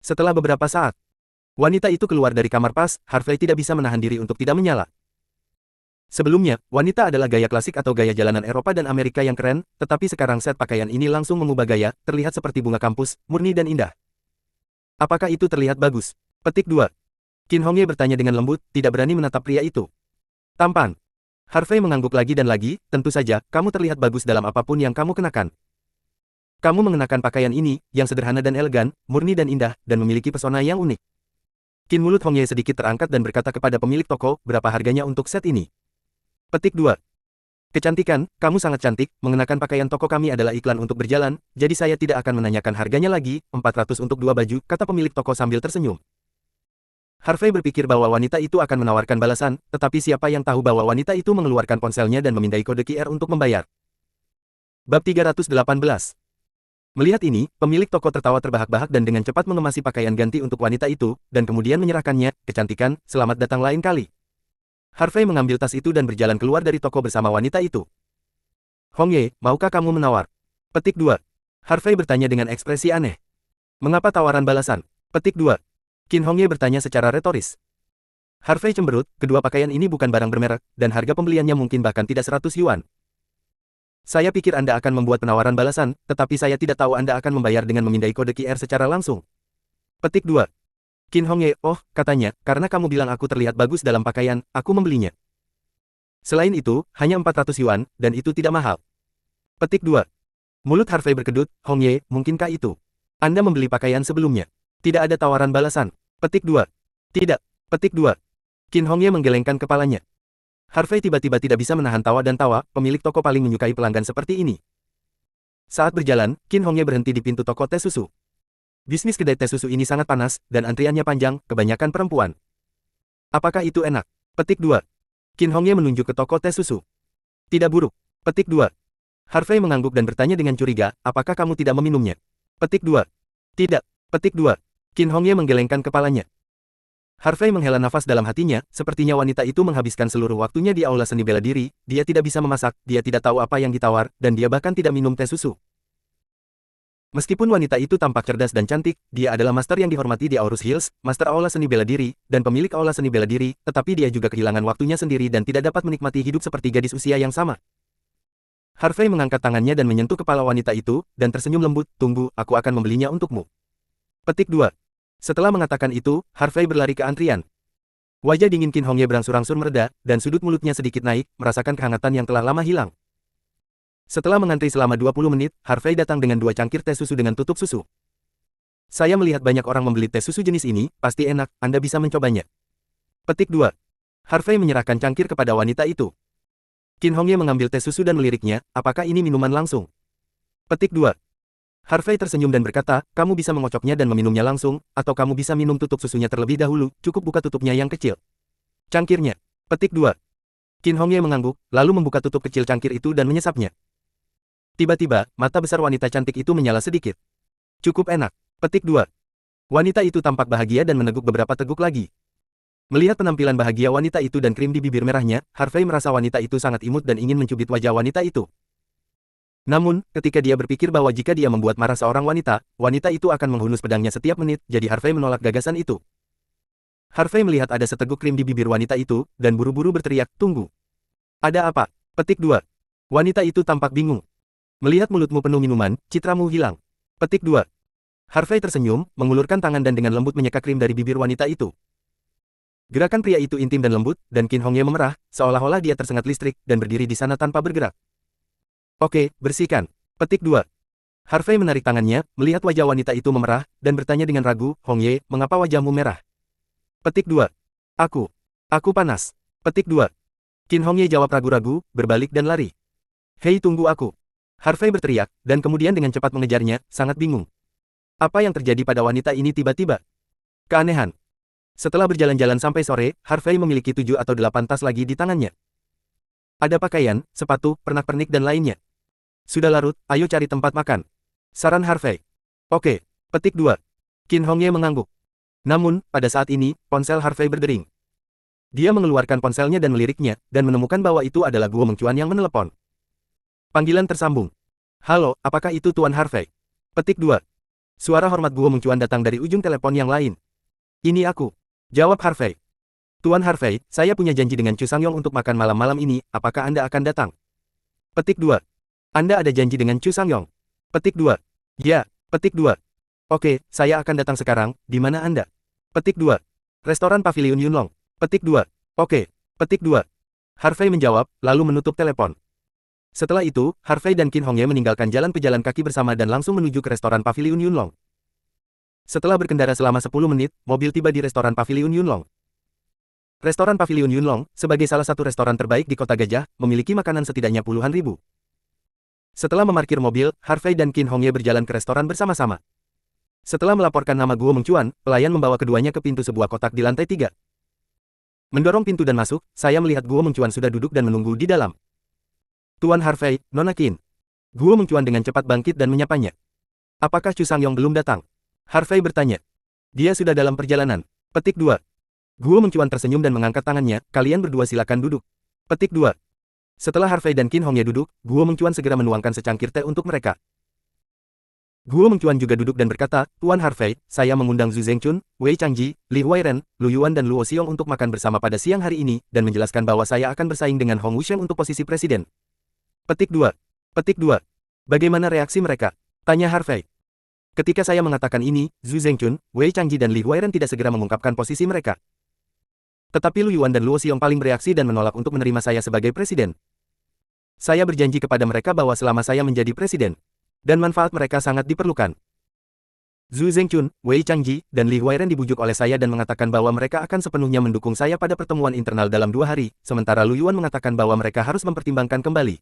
B: Setelah beberapa saat, wanita itu keluar dari kamar pas, Harvey tidak bisa menahan diri untuk tidak menyala. Sebelumnya, wanita adalah gaya klasik atau gaya jalanan Eropa dan Amerika yang keren, tetapi sekarang set pakaian ini langsung mengubah gaya, terlihat seperti bunga kampus, murni dan indah. Apakah itu terlihat bagus? Petik 2. Qin Hongye bertanya dengan lembut, tidak berani menatap pria itu. Tampan. Harvey mengangguk lagi dan lagi, tentu saja, kamu terlihat bagus dalam apapun yang kamu kenakan. Kamu mengenakan pakaian ini, yang sederhana dan elegan, murni dan indah, dan memiliki pesona yang unik. Qin mulut Hongye sedikit terangkat dan berkata kepada pemilik toko, berapa harganya untuk set ini? Petik 2. Kecantikan, kamu sangat cantik, mengenakan pakaian toko kami adalah iklan untuk berjalan, jadi saya tidak akan menanyakan harganya lagi, 400 untuk 2 baju, kata pemilik toko sambil tersenyum. Harvey berpikir bahwa wanita itu akan menawarkan balasan, tetapi siapa yang tahu bahwa wanita itu mengeluarkan ponselnya dan memindai kode QR untuk membayar. Bab 318. Melihat ini, pemilik toko tertawa terbahak-bahak dan dengan cepat mengemasi pakaian ganti untuk wanita itu, dan kemudian menyerahkannya, kecantikan, selamat datang lain kali. Harvey mengambil tas itu dan berjalan keluar dari toko bersama wanita itu. Hongye, maukah kamu menawar? Petik 2. Harvey bertanya dengan ekspresi aneh. Mengapa tawaran balasan? Petik 2. Qin Hongye bertanya secara retoris. Harvey cemberut, kedua pakaian ini bukan barang bermerek, dan harga pembeliannya mungkin bahkan tidak 100 yuan. Saya pikir Anda akan membuat penawaran balasan, tetapi saya tidak tahu Anda akan membayar dengan memindai kode QR secara langsung. Petik 2. Qin Hongye, oh, katanya, karena kamu bilang aku terlihat bagus dalam pakaian, aku membelinya. Selain itu, hanya 400 yuan, dan itu tidak mahal. Petik 2. Mulut Harvey berkedut, Hongye, mungkinkah itu? Anda membeli pakaian sebelumnya. Tidak ada tawaran balasan. Petik 2. Tidak. Petik 2. Qin Hongye menggelengkan kepalanya. Harvey tiba-tiba tidak bisa menahan tawa dan tawa, pemilik toko paling menyukai pelanggan seperti ini. Saat berjalan, Qin Hongye berhenti di pintu toko teh susu. Bisnis kedai teh susu ini sangat panas, dan antriannya panjang, kebanyakan perempuan. Apakah itu enak? Petik 2. Qin Hongye menunjuk ke toko teh susu. Tidak buruk. Petik 2. Harvey mengangguk dan bertanya dengan curiga, apakah kamu tidak meminumnya? Petik 2. Tidak. Petik 2. Qin Hongye menggelengkan kepalanya. Harvey menghela nafas dalam hatinya, sepertinya wanita itu menghabiskan seluruh waktunya di aula seni bela diri, dia tidak bisa memasak, dia tidak tahu apa yang ditawar, dan dia bahkan tidak minum teh susu. Meskipun wanita itu tampak cerdas dan cantik, dia adalah master yang dihormati di Aurus Hills, master aula seni bela diri, dan pemilik aula seni bela diri, tetapi dia juga kehilangan waktunya sendiri dan tidak dapat menikmati hidup seperti gadis usia yang sama. Harvey mengangkat tangannya dan menyentuh kepala wanita itu, dan tersenyum lembut, tunggu, aku akan membelinya untukmu. Petik 2. Setelah mengatakan itu, Harvey berlari ke antrian. Wajah dingin Qin Hongye berangsur-angsur mereda, dan sudut mulutnya sedikit naik, merasakan kehangatan yang telah lama hilang. Setelah mengantri selama 20 menit, Harvey datang dengan 2 cangkir teh susu dengan tutup susu. Saya melihat banyak orang membeli teh susu jenis ini, pasti enak, Anda bisa mencobanya. Petik 2. Harvey menyerahkan cangkir kepada wanita itu. Qin Hongye mengambil teh susu dan meliriknya, apakah ini minuman langsung? Petik 2. Harvey tersenyum dan berkata, kamu bisa mengocoknya dan meminumnya langsung, atau kamu bisa minum tutup susunya terlebih dahulu, cukup buka tutupnya yang kecil. Cangkirnya. Petik 2. Qin Hongye mengangguk, lalu membuka tutup kecil cangkir itu dan menyesapnya. Tiba-tiba, mata besar wanita cantik itu menyala sedikit. Cukup enak. Petik 2. Wanita itu tampak bahagia dan meneguk beberapa teguk lagi. Melihat penampilan bahagia wanita itu dan krim di bibir merahnya, Harvey merasa wanita itu sangat imut dan ingin mencubit wajah wanita itu. Namun, ketika dia berpikir bahwa jika dia membuat marah seorang wanita, wanita itu akan menghunus pedangnya setiap menit, jadi Harvey menolak gagasan itu. Harvey melihat ada seteguk krim di bibir wanita itu, dan buru-buru berteriak, "Tunggu. Ada apa?" Petik 2. Wanita itu tampak bingung. Melihat mulutmu penuh minuman, citramu hilang. Petik 2. Harvey tersenyum, mengulurkan tangan dan dengan lembut menyeka krim dari bibir wanita itu. Gerakan pria itu intim dan lembut, dan Qin Hongye memerah, seolah-olah dia tersengat listrik, dan berdiri di sana tanpa bergerak. Oke, bersihkan. Petik 2. Harvey menarik tangannya, melihat wajah wanita itu memerah, dan bertanya dengan ragu, "Hongye, mengapa wajahmu merah?" Petik 2. Aku panas. Petik 2. Qin Hongye jawab ragu-ragu, berbalik dan lari. "Hei, tunggu aku." Harvey berteriak, dan kemudian dengan cepat mengejarnya, sangat bingung. Apa yang terjadi pada wanita ini tiba-tiba? Keanehan. Setelah berjalan-jalan sampai sore, Harvey memiliki 7 atau 8 tas lagi di tangannya. Ada pakaian, sepatu, pernak-pernik dan lainnya. Sudah larut, ayo cari tempat makan. Saran Harvey. Oke. Petik 2. Qin Hongye mengangguk. Namun, pada saat ini, ponsel Harvey berdering. Dia mengeluarkan ponselnya dan meliriknya, dan menemukan bahwa itu adalah Guo Mengcuan yang menelepon. Panggilan tersambung. "Halo, apakah itu Tuan Harvey?" Petik 2. Suara hormat Guo Mengcuan datang dari ujung telepon yang lain. "Ini aku," jawab Harvey. "Tuan Harvey, saya punya janji dengan Chu Sangyong untuk makan malam-malam ini, apakah Anda akan datang?" Petik 2. "Anda ada janji dengan Chu Sangyong?" Petik 2. "Ya." Petik 2. "Oke, saya akan datang sekarang, di mana Anda?" Petik 2. "Restoran Pavilion Yunlong." Petik 2. "Oke." Petik 2. Harvey menjawab, lalu menutup telepon. Setelah itu, Harvey dan Qin Hongye meninggalkan jalan pejalan kaki bersama dan langsung menuju ke restoran Pavilion Yunlong. Setelah berkendara selama 10 menit, mobil tiba di restoran Pavilion Yunlong. Restoran Pavilion Yunlong, sebagai salah satu restoran terbaik di Kota Gajah, memiliki makanan setidaknya puluhan ribu. Setelah memarkir mobil, Harvey dan Qin Hongye berjalan ke restoran bersama-sama. Setelah melaporkan nama Guo Mengcuan, pelayan membawa keduanya ke pintu sebuah kotak di lantai 3. Mendorong pintu dan masuk, saya melihat Guo Mengcuan sudah duduk dan menunggu di dalam. "Tuan Harvey, Nona Qin." Guo Mengcuan dengan cepat bangkit dan menyapanya. "Apakah Chu Sangyong belum datang?" Harvey bertanya. "Dia sudah dalam perjalanan." Petik 2. Guo Mengcuan tersenyum dan mengangkat tangannya, "Kalian berdua silakan duduk." Petik 2. Setelah Harvey dan Qin Hongye duduk, Guo Mengcuan segera menuangkan secangkir teh untuk mereka. Guo Mengcuan juga duduk dan berkata, "Tuan Harvey, saya mengundang Zhu Zengchun, Wei Changji, Li Huairen, Lu Yuan dan Luo Xiong untuk makan bersama pada siang hari ini, dan menjelaskan bahwa saya akan bersaing dengan Hong Wusheng untuk posisi presiden." Petik 2. Petik 2. "Bagaimana reaksi mereka?" tanya Harvey. Ketika saya mengatakan ini, Zhu Zengchun, Wei Changji dan Li Huairen tidak segera mengungkapkan posisi mereka. Tetapi Lu Yuan dan Luo Xiong paling bereaksi dan menolak untuk menerima saya sebagai presiden. Saya berjanji kepada mereka bahwa selama saya menjadi presiden, dan manfaat mereka sangat diperlukan. Zhu Zengchun, Wei Changji, dan Li Huairen dibujuk oleh saya dan mengatakan bahwa mereka akan sepenuhnya mendukung saya pada pertemuan internal dalam 2 hari, sementara Lu Yuan mengatakan bahwa mereka harus mempertimbangkan kembali.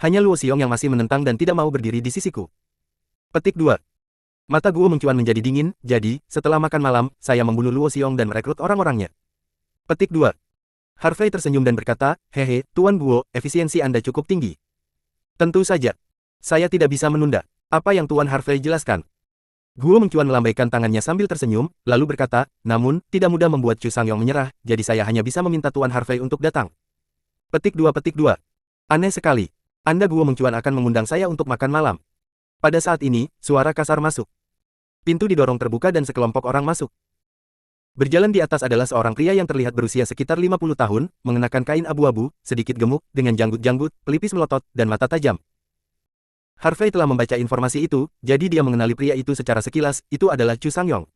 B: Hanya Luo Xiong yang masih menentang dan tidak mau berdiri di sisiku. Petik 2. Mata Guo Mengcuan menjadi dingin, jadi, setelah makan malam, saya membunuh Luo Xiong dan merekrut orang-orangnya. Petik 2. Harvey tersenyum dan berkata, "Hehe, Tuan Guo, efisiensi Anda cukup tinggi." "Tentu saja. Saya tidak bisa menunda. Apa yang Tuan Harvey jelaskan?" Guo Mengcuan melambaikan tangannya sambil tersenyum, lalu berkata, "Namun, tidak mudah membuat Chu Sangyong menyerah, jadi saya hanya bisa meminta Tuan Harvey untuk datang." Petik 2. Petik 2. "Aneh sekali. Anda Guo Mengcuan akan mengundang saya untuk makan malam." Pada saat ini, suara kasar masuk. Pintu didorong terbuka dan sekelompok orang masuk. Berjalan di atas adalah seorang pria yang terlihat berusia sekitar 50 tahun, mengenakan kain abu-abu, sedikit gemuk, dengan janggut-janggut, pelipis melotot, dan mata tajam. Harvey telah membaca informasi itu, jadi dia mengenali pria itu secara sekilas, itu adalah Chu Sangyong.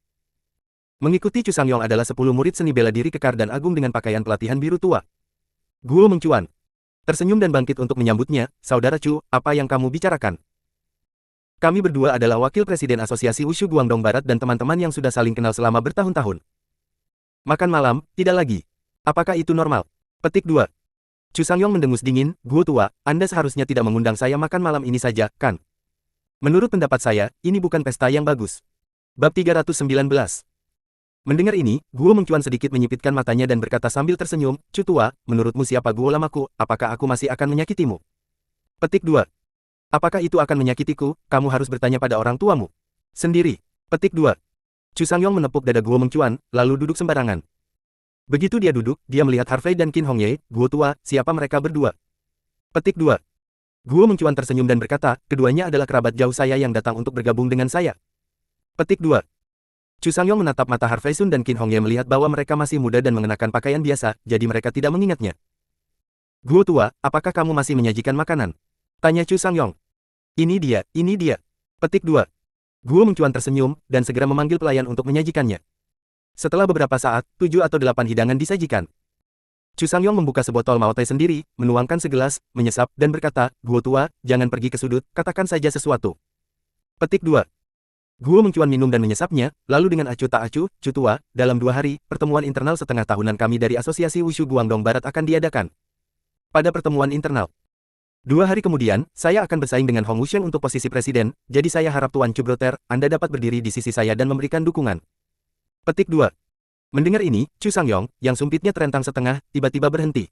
B: Mengikuti Chu Sangyong adalah 10 murid seni bela diri kekar dan agung dengan pakaian pelatihan biru tua. Guo Mengcuan tersenyum dan bangkit untuk menyambutnya, "Saudara Chu, apa yang kamu bicarakan?" "Kami berdua adalah wakil presiden Asosiasi Wushu Guangdong Barat dan teman-teman yang sudah saling kenal selama bertahun-tahun. Makan malam, tidak lagi. Apakah itu normal?" Petik 2. Chu Sangyong mendengus dingin, "Guo tua, Anda seharusnya tidak mengundang saya makan malam ini saja, kan? Menurut pendapat saya, ini bukan pesta yang bagus." Bab 319. Mendengar ini, Guo Mengcuan sedikit menyipitkan matanya dan berkata sambil tersenyum, "Chu tua, menurutmu siapa Guo lamaku, apakah aku masih akan menyakitimu?" Petik 2. "Apakah itu akan menyakitiku, kamu harus bertanya pada orang tuamu sendiri." Petik 2. Chu Sangyong menepuk dada Guo Mengcuan, lalu duduk sembarangan. Begitu dia duduk, dia melihat Harvey dan Qin Hongye, "Guo tua, siapa mereka berdua?" Petik 2. Guo Mengcuan tersenyum dan berkata, keduanya adalah kerabat jauh saya yang datang untuk bergabung dengan saya. Petik 2. Chu Sangyong menatap mata Harvey Sun dan Qin Hongye melihat bahwa mereka masih muda dan mengenakan pakaian biasa, jadi mereka tidak mengingatnya. Guo tua, apakah kamu masih menyajikan makanan? Tanya Chu Sangyong. Ini dia. Petik 2. Guo Mengcuan tersenyum, dan segera memanggil pelayan untuk menyajikannya. Setelah beberapa saat, 7 atau 8 hidangan disajikan. Chu Sangyong membuka sebotol mao teh sendiri, menuangkan segelas, menyesap, dan berkata, Guo tua, jangan pergi ke sudut, katakan saja sesuatu. Petik 2. Guo Mengcuan minum dan menyesapnya, lalu dengan acuh tak acuh, Chu tua, dalam 2 hari, pertemuan internal setengah tahunan kami dari Asosiasi Wushu Guangdong Barat akan diadakan. Pada pertemuan internal. 2 hari kemudian, saya akan bersaing dengan Hong Wusheng untuk posisi presiden, jadi saya harap Tuan Chu Broter, Anda dapat berdiri di sisi saya dan memberikan dukungan. Petik 2. Mendengar ini, Chu Sangyong, yang sumpitnya terentang setengah, tiba-tiba berhenti.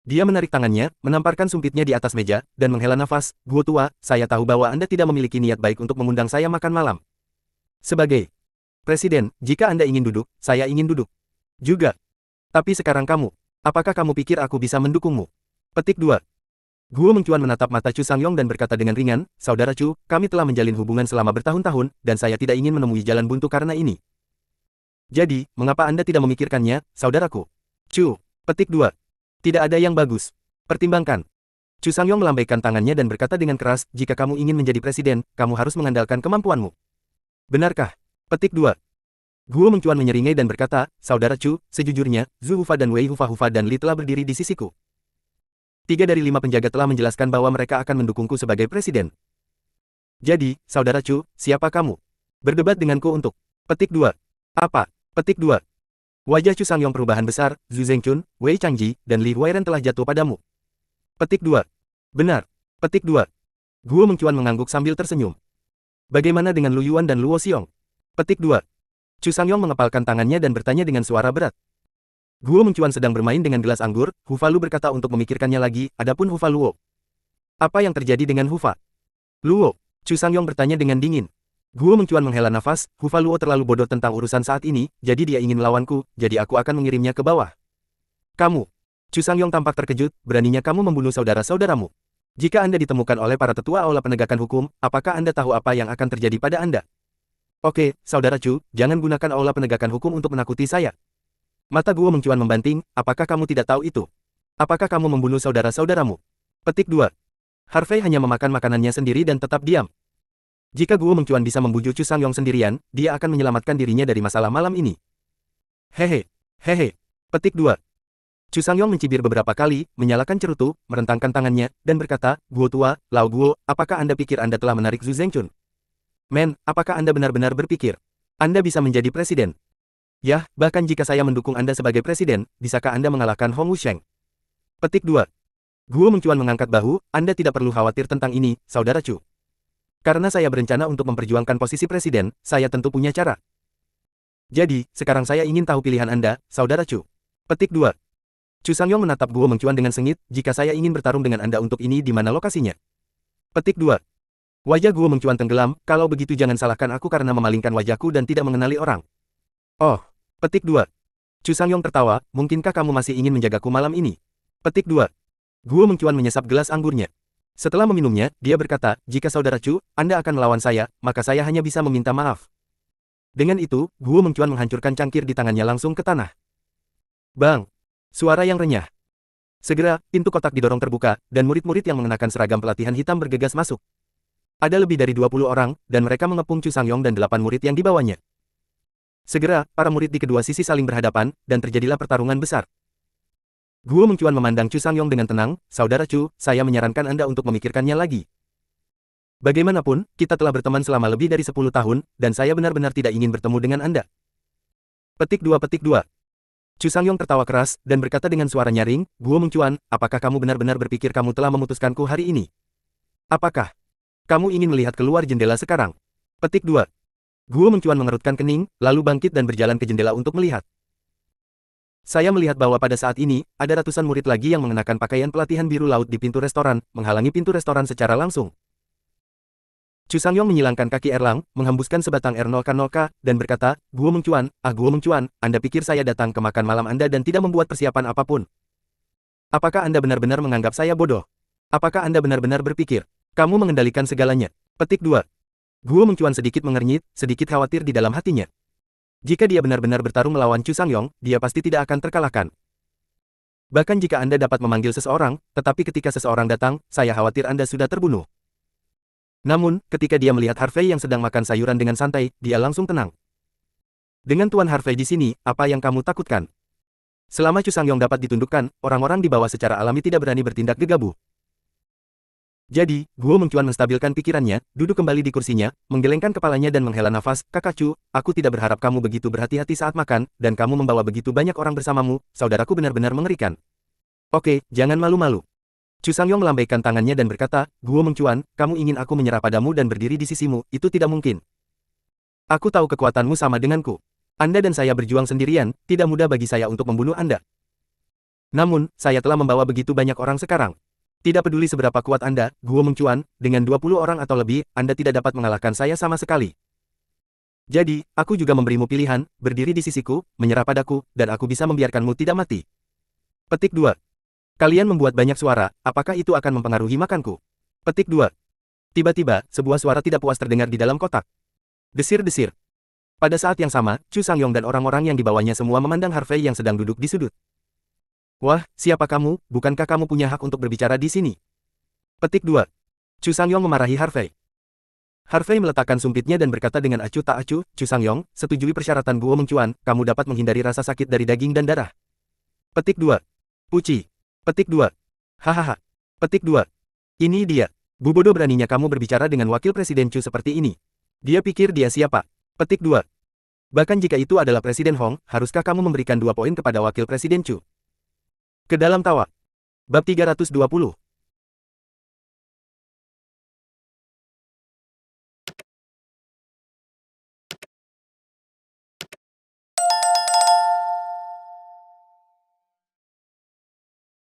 B: Dia menarik tangannya, menamparkan sumpitnya di atas meja, dan menghela nafas, Guo tua, saya tahu bahwa Anda tidak memiliki niat baik untuk mengundang saya makan malam. Sebagai presiden, jika Anda ingin duduk, saya ingin duduk. Juga. Tapi sekarang kamu, apakah kamu pikir aku bisa mendukungmu? Petik 2. Guo Mengcuan menatap mata Chu Sangyong dan berkata dengan ringan, Saudara Chu, kami telah menjalin hubungan selama bertahun-tahun, dan saya tidak ingin menemui jalan buntu karena ini. Jadi, mengapa Anda tidak memikirkannya, saudaraku? Chu. Petik 2. Tidak ada yang bagus. Pertimbangkan. Chu Sangyong melambaikan tangannya dan berkata dengan keras, jika kamu ingin menjadi presiden, kamu harus mengandalkan kemampuanmu. Benarkah? Petik 2. Guo Mengcuan menyeringai dan berkata, Saudara Chu, sejujurnya, Zhu Hufa dan Wei Hufa dan Li telah berdiri di sisiku. 3 dari 5 penjaga telah menjelaskan bahwa mereka akan mendukungku sebagai presiden. Jadi, Saudara Chu, siapa kamu? Berdebat denganku untuk. Petik 2. Apa? Petik 2. Wajah Chu Sangyong perubahan besar, Zhu Zhengchun, Wei Changji, dan Li Huairen telah jatuh padamu. Petik 2. Benar. Petik 2. Guo Mengcuan mengangguk sambil tersenyum. Bagaimana dengan Lu Yuan dan Luo Xiong? Petik 2. Chu Sangyong mengepalkan tangannya dan bertanya dengan suara berat. Guo Mengcuan sedang bermain dengan gelas anggur, Hufa Lu berkata untuk memikirkannya lagi, adapun Hufa Luo. Apa yang terjadi dengan Hufa Luo? Chu Sangyong bertanya dengan dingin. Guo Mengcuan menghela nafas, Hufa Luo terlalu bodoh tentang urusan saat ini, jadi dia ingin melawanku, jadi aku akan mengirimnya ke bawah. Kamu. Chu Sangyong tampak terkejut, beraninya kamu membunuh saudara-saudaramu. Jika Anda ditemukan oleh para tetua aula penegakan hukum, apakah Anda tahu apa yang akan terjadi pada Anda? Oke, Saudara Chu, jangan gunakan aula penegakan hukum untuk menakuti saya. Mata Guo Mengcuan membanting, apakah kamu tidak tahu itu? Apakah kamu membunuh saudara-saudaramu? Petik 2. Harvey hanya memakan makanannya sendiri dan tetap diam. Jika Guo Mengcuan bisa membujuk Chu Sangyong sendirian, dia akan menyelamatkan dirinya dari masalah malam ini. Hehe. Petik 2. Chu Sangyong mencibir beberapa kali, menyalakan cerutu, merentangkan tangannya, dan berkata, Guo tua, Lao Guo, apakah Anda pikir Anda telah menarik Zhu Zhengchun? Men, apakah Anda benar-benar berpikir Anda bisa menjadi presiden? Yah, bahkan jika saya mendukung Anda sebagai presiden, bisakah Anda mengalahkan Hong Wusheng? Petik 2. Guo Mengcuan mengangkat bahu, Anda tidak perlu khawatir tentang ini, Saudara Chu. Karena saya berencana untuk memperjuangkan posisi presiden, saya tentu punya cara. Jadi, sekarang saya ingin tahu pilihan Anda, Saudara Chu. Petik 2. Chu Sangyong menatap Guo Mengcuan dengan sengit, jika saya ingin bertarung dengan Anda untuk ini di mana lokasinya? Petik 2. Wajah Guo Mengcuan tenggelam, kalau begitu jangan salahkan aku karena memalingkan wajahku dan tidak mengenali orang. Oh. Petik 2. Chu Sangyong tertawa, mungkinkah kamu masih ingin menjagaku malam ini? Petik 2. Guo Mengcuan menyesap gelas anggurnya. Setelah meminumnya, dia berkata, jika Saudara Chu, Anda akan melawan saya, maka saya hanya bisa meminta maaf. Dengan itu, Guo Mengcuan menghancurkan cangkir di tangannya langsung ke tanah. Bang! Suara yang renyah. Segera, pintu kotak didorong terbuka, dan murid-murid yang mengenakan seragam pelatihan hitam bergegas masuk. Ada lebih dari 20 orang, dan mereka mengepung Chu Sangyong dan 8 murid yang dibawanya. Segera, para murid di kedua sisi saling berhadapan, dan terjadilah pertarungan besar. Guo Mengcuan memandang Chu Sangyong dengan tenang, Saudara Chu, saya menyarankan Anda untuk memikirkannya lagi. Bagaimanapun, kita telah berteman selama lebih dari 10 tahun, dan saya benar-benar tidak ingin bertemu dengan Anda. Petik 2. Chu Sangyong tertawa keras, dan berkata dengan suara nyaring, Guo Mengcuan, apakah kamu benar-benar berpikir kamu telah memutuskanku hari ini? Apakah kamu ingin melihat keluar jendela sekarang? Petik 2. Guo Mengcuan mengerutkan kening, lalu bangkit dan berjalan ke jendela untuk melihat. Saya melihat bahwa pada saat ini, ada ratusan murid lagi yang mengenakan pakaian pelatihan biru laut di pintu restoran, menghalangi pintu restoran secara langsung. Chu Sangyong menyilangkan kaki erlang, menghembuskan sebatang R0K0K, dan berkata, Guo Mengcuan, Guo Mengcuan, Anda pikir saya datang ke makan malam Anda dan tidak membuat persiapan apapun? Apakah Anda benar-benar menganggap saya bodoh? Apakah Anda benar-benar berpikir kamu mengendalikan segalanya? Petik 2. Guo Mengcuan sedikit mengernyit, sedikit khawatir di dalam hatinya. Jika dia benar-benar bertarung melawan Chu Sangyong, dia pasti tidak akan terkalahkan. Bahkan jika Anda dapat memanggil seseorang, tetapi ketika seseorang datang, saya khawatir Anda sudah terbunuh. Namun, ketika dia melihat Harvey yang sedang makan sayuran dengan santai, dia langsung tenang. Dengan Tuan Harvey di sini, apa yang kamu takutkan? Selama Chu Sangyong dapat ditundukkan, orang-orang di bawah secara alami tidak berani bertindak gegabah. Jadi, Guo Mengcuan menstabilkan pikirannya, duduk kembali di kursinya, menggelengkan kepalanya dan menghela nafas. Kakak Chu, aku tidak berharap kamu begitu berhati-hati saat makan, dan kamu membawa begitu banyak orang bersamamu, saudaraku benar-benar mengerikan. Oke, jangan malu-malu. Chu Sangyong melambaikan tangannya dan berkata, Guo Mengcuan, kamu ingin aku menyerah padamu dan berdiri di sisimu, itu tidak mungkin. Aku tahu kekuatanmu sama denganku. Anda dan saya berjuang sendirian, tidak mudah bagi saya untuk membunuh Anda. Namun, saya telah membawa begitu banyak orang sekarang. Tidak peduli seberapa kuat Anda, Guo Mengcuan, dengan 20 orang atau lebih, Anda tidak dapat mengalahkan saya sama sekali. Jadi, aku juga memberimu pilihan, berdiri di sisiku, menyerah padaku, dan aku bisa membiarkanmu tidak mati. Petik 2. Kalian membuat banyak suara, apakah itu akan mempengaruhi makanku? Petik 2. Tiba-tiba, sebuah suara tidak puas terdengar di dalam kotak. Desir-desir. Pada saat yang sama, Chu Sangyong dan orang-orang yang dibawanya semua memandang Harvey yang sedang duduk di sudut. Wah, siapa kamu? Bukankah kamu punya hak untuk berbicara di sini? Petik 2. Chu Sangyong memarahi Harvey. Harvey meletakkan sumpitnya dan berkata dengan acuh tak acuh, Chu Sangyong, setujui persyaratan Guo Mengcuan, kamu dapat menghindari rasa sakit dari daging dan darah. Petik 2. Puci. Petik 2. Hahaha. Petik 2. Ini dia. Bu bodoh beraninya kamu berbicara dengan wakil presiden Chu seperti ini. Dia pikir dia siapa? Petik 2. Bahkan jika itu adalah Presiden Hong, haruskah kamu memberikan 2 poin kepada wakil presiden Chu? Ke dalam tawa. Bab 320.